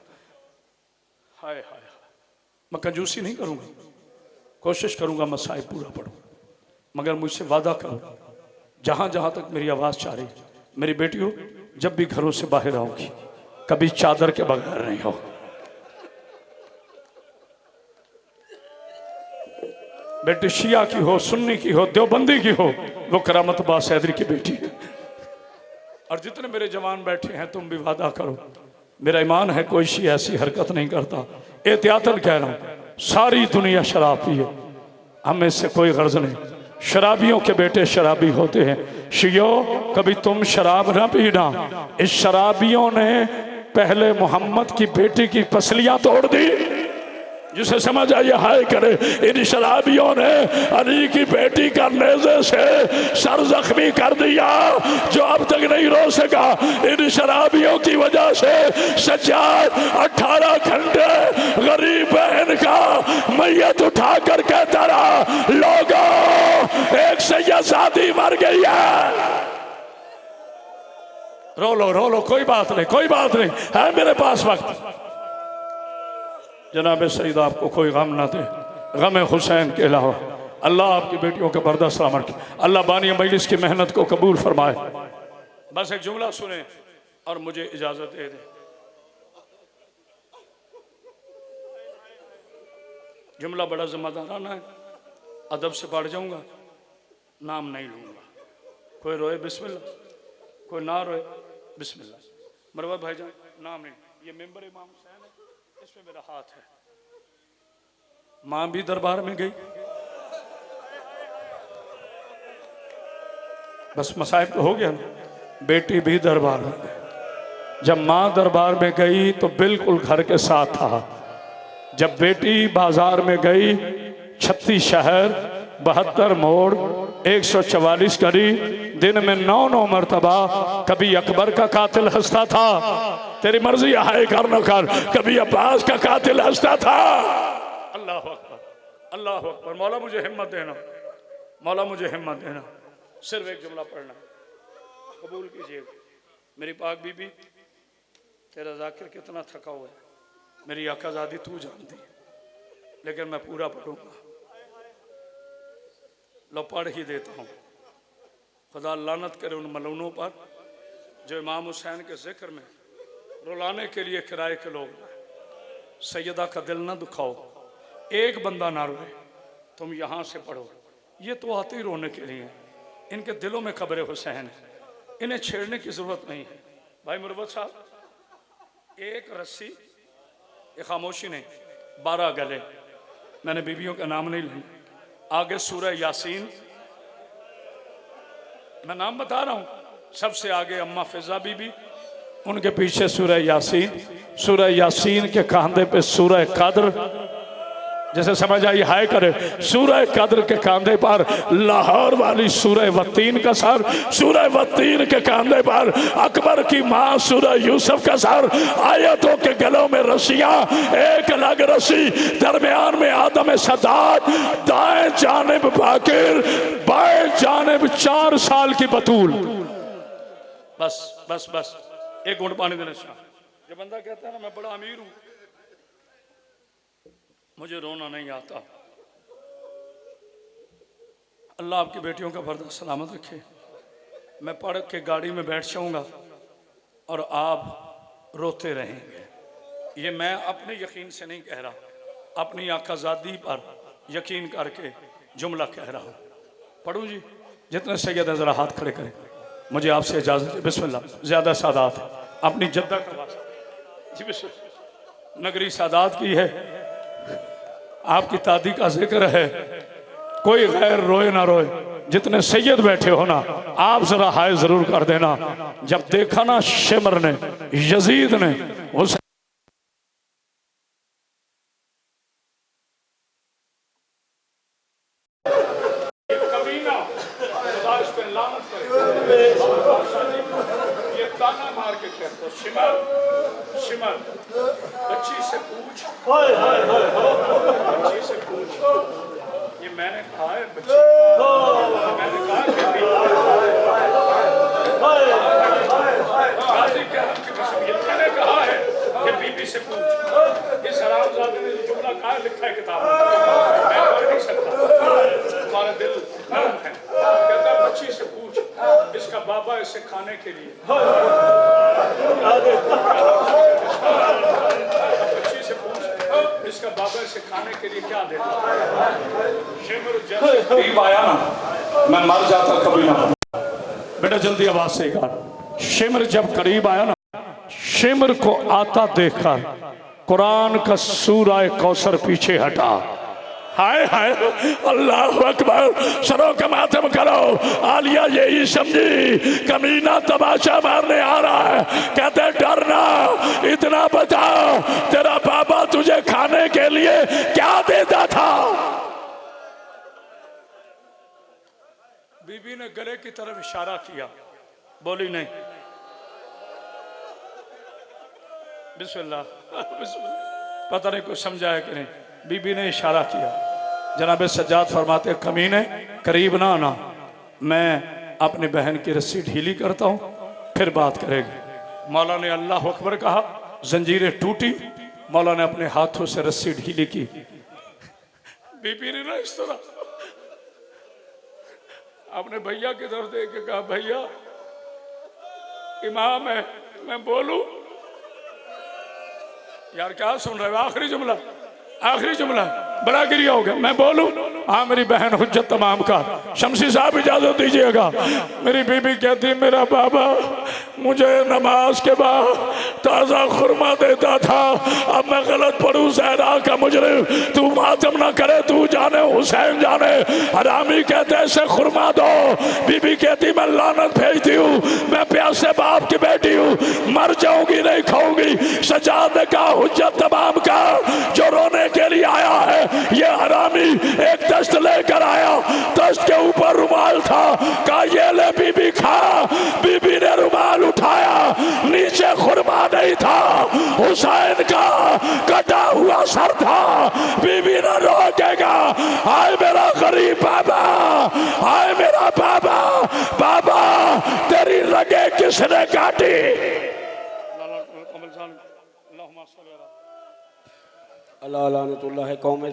हाय हाय हाय, मैं कंजूसी नहीं करूँगा, कोशिश करूँगा मसाइब पूरा पढ़ूँ, मगर मुझसे वादा करो जहाँ जहाँ तक मेरी आवाज़ चाह रही, मेरी बेटियों जब भी घरों से बाहर आओगी कभी चादर के बगैर नहीं हो। बेटी शिया की हो, सुन्नी की हो, देवबंदी की हो, वो करामत बास हैदरी की बेटी है। और जितने मेरे जवान बैठे हैं तुम भी वादा करो, मेरा ईमान है कोई शी ऐसी हरकत नहीं करता, एहतियातन कह रहा हूं, सारी दुनिया शराब पिए, हमें से कोई गर्ज नहीं, शराबियों के बेटे शराबी होते हैं। शियो कभी तुम शराब ना पीना, इस शराबियों ने पहले मोहम्मद की बेटी की पसलियां तोड़ दी, जिसे समझ आइए हाय करे। इन शराबियों ने अली की बेटी का नेज़े से सर जख्मी कर दिया जो अब तक नहीं रो सका। इन शराबियों की वजह से सज्जाद 18 घंटे गरीब बहन का मैयत उठा कर कहता रहा लोगों एक सैयदजादी मर गई है। रो लो, कोई बात नहीं, कोई बात नहीं, है मेरे पास वक्त। जनाब सईद आपको कोई गम ना दे, गम हुसैन के अलावा। अल्लाह आपकी बेटियों के पर्दा सलामत की, अल्लाह बानी मजलिस की मेहनत को कबूल फरमाए। बस एक जुमला सुने और मुझे इजाजत दे दे। जुमला बड़ा जिम्मेदाराना है, अदब से पढ़ जाऊंगा, नाम नहीं लूंगा, कोई रोए बिस्मिल्लाह, कोई ना रोए बिस्मिल्लाह। मरवत भाईजान नाम नहीं, ये मेंबर इमाम हुसैन है, इसमें मेरा हाथ है। मां भी दरबार में गई, बस मसाइब तो हो गया ना, बेटी भी दरबार में गई। जब मां दरबार में गई तो बिल्कुल घर के साथ था। जब बेटी बाजार में गई, 36 शहर, 72 मोड़, 144 गली, दिन में 9 मरतबा कभी अकबर का कातिल हंसता था, तेरी मर्जी हाय कर न कर, कभी अब्बास का कातिल हंसता था। अल्लाह अकबर, अल्लाह अकबर। मौला मुझे हिम्मत देना, मौला मुझे हिम्मत देना। सिर्फ एक जुमला पढ़ना, कबूल कीजिए। मेरी पाक बीबी, तेरा जाकिर कितना थका हुआ है, मेरी आकाज़ादी तू जानती है, लेकिन मैं पूरा पढ़ूंगा। लो पढ़ ही देता हूँ। खुदा लानत करे उन मलूनों पर जो इमाम हुसैन के जिक्र में रुलाने के लिए किराए के लोग हैं। सैयदा का दिल ना दुखाओ, एक बंदा ना रोए, तुम यहाँ से पढ़ो। ये तो आते ही रोने के लिए, इनके दिलों में खबर हुसैन है, इन्हें छेड़ने की जरूरत नहीं है। भाई मुरवत साहब, एक रस्सी ये खामोशी नहीं, 12 गले, मैंने बीवियों का नाम नहीं लिया। आगे सूरह यासीन, मैं नाम बता रहा हूँ, सबसे आगे अम्मा फिजा बीबी, उनके पीछे सूरह यासीन, सूरह यासीन के कांधे पे सूरह कद्र, जैसे समझ आई हाय करे, सूरह कद्र के कांधे पर लाहौर वाली सूरह वत्तीन का सर, सूरह वत्तीन के कांधे पर अकबर की माँ सूरह यूसुफ का सर, आयतों के गलों में रस्सियां, एक अलग रस्सी, दरमियान में आदम सदात, दाएं जानिब बाकिर, बाएं जानिब 4 साल की बतूल। बस बस बस, एक घूंट पानी देने शाह। जो बंदा कहता है ना मैं बड़ा अमीर हूं, मुझे रोना नहीं आता। अल्लाह आपकी बेटियों का पर्दा सलामत रखे। मैं पढ़ के गाड़ी में बैठ जाऊंगा और आप रोते रहेंगे। ये मैं अपने यकीन से नहीं कह रहा, अपनी आकाज़ादी पर यकीन करके जुमला कह रहा हूँ। पढ़ूँ जी? जितने सैयद हैं ज़रा हाथ खड़े करें, मुझे आपसे इजाज़त। बिस्मिल्लाह। ज़्यादा सादात है, अपनी जद्दा का वास्ता जी, बिस्मिल्लाह। नगरी सादात की है, आपकी तादी का जिक्र है, कोई गैर रोए ना रोए। जितने सैयद बैठे हो ना, आप जरा हाय जरूर कर देना। जब देखा ना शिमर ने, यजीद ने उस कमीना पे लानत करे, ये ताना मार के कहते शिमर शिमर, बच्ची से पूछ, बच्ची से पूछ, ये मैंने कहा है बच्ची, मैंने कहा मैंने कहा है कि बीबी से पूछ। इस हरामजादे ने जो जुमला कहा लिखा है किताब में, मैं पढ़ नहीं सकता, तुम्हारा दिल नरम है। कहता बच्ची से पूछ, इसका बाबा इसे खाने के लिए, बच्ची से पूछ, इसका बाबा इसे खाने के लिए क्या देता। शिमर जैसे करीब आया ना, मैं मर जाता कभी ना। बेटा जल्दी आवाज से कर। शिमर जब करीब आया ना, शिमर को आता देखकर कुरान का सूरा कौसर पीछे हटा। हाय हाय, अल्लाह अकबर, सरों का मातम करो। आलिया यही समझी कमीना तमाशा मारने आ रहा है। कहते डरना, इतना बता, तेरा बाबा तुझे खाने के लिए क्या देता था। बीबी ने गले की तरफ इशारा किया, बोली नहीं। बिस्मिल्लाह, बिस्मिल्लाह। पता नहीं कुछ समझा है कि नहीं। बीबी ने इशारा किया। जनाब सज्जाद फरमाते कमीने करीब ना आना, मैं अपनी बहन की रस्सी ढीली करता हूँ, फिर बात करेगी। मौला ने अल्लाह अकबर कहा, जंजीरें टूटी, मौला ने अपने हाथों से रस्सी ढीली की। बीबी ने ना इस तरह अपने भैया की तरफ देख के कहा, भैया इमाम है, मैं बोलूं? यार क्या सुन रहे हो? आखिरी जुमला, आखिरी जुमला, बड़ा गिरिया हो गया। मैं बोलूं? हाँ मेरी बहन हुज्जत तमाम का। शमसी साहब इजाजत दीजिएगा। मेरी बीबी कहती मेरा बाबा मुझे नमाज के बाद ताज़ा खुरमा देता था, अब मैं गलत पढ़ूं सहरा का मुजरिम। तू मातम ना करे, तू जाने हुसैन जाने। हरामी कहते ऐसे खुरमा दो। बीबी कहती मैं लानत भेजती हूँ, मैं प्यासे बाप की बेटी हूँ, मर जाऊंगी नहीं खाऊंगी। सज्जाद ने कहा हुज्जत तमाम का जो रोने के लिए आया है, ये हरामी एक दस्त लेकर आया, दस्त के ऊपर रुमाल था। कहा ये ले बीबी खा। बीबी ने रुमाल उठाया, नीचे खुरमा नहीं था, हुसैन का कटा हुआ सर था। बीबी ने रोकेगा, हाय मेरा गरीब बाबा, हाय मेरा बाबा, बाबा तेरी रगे किसने काटी। अल्लाह लानतुल्लाह है कौम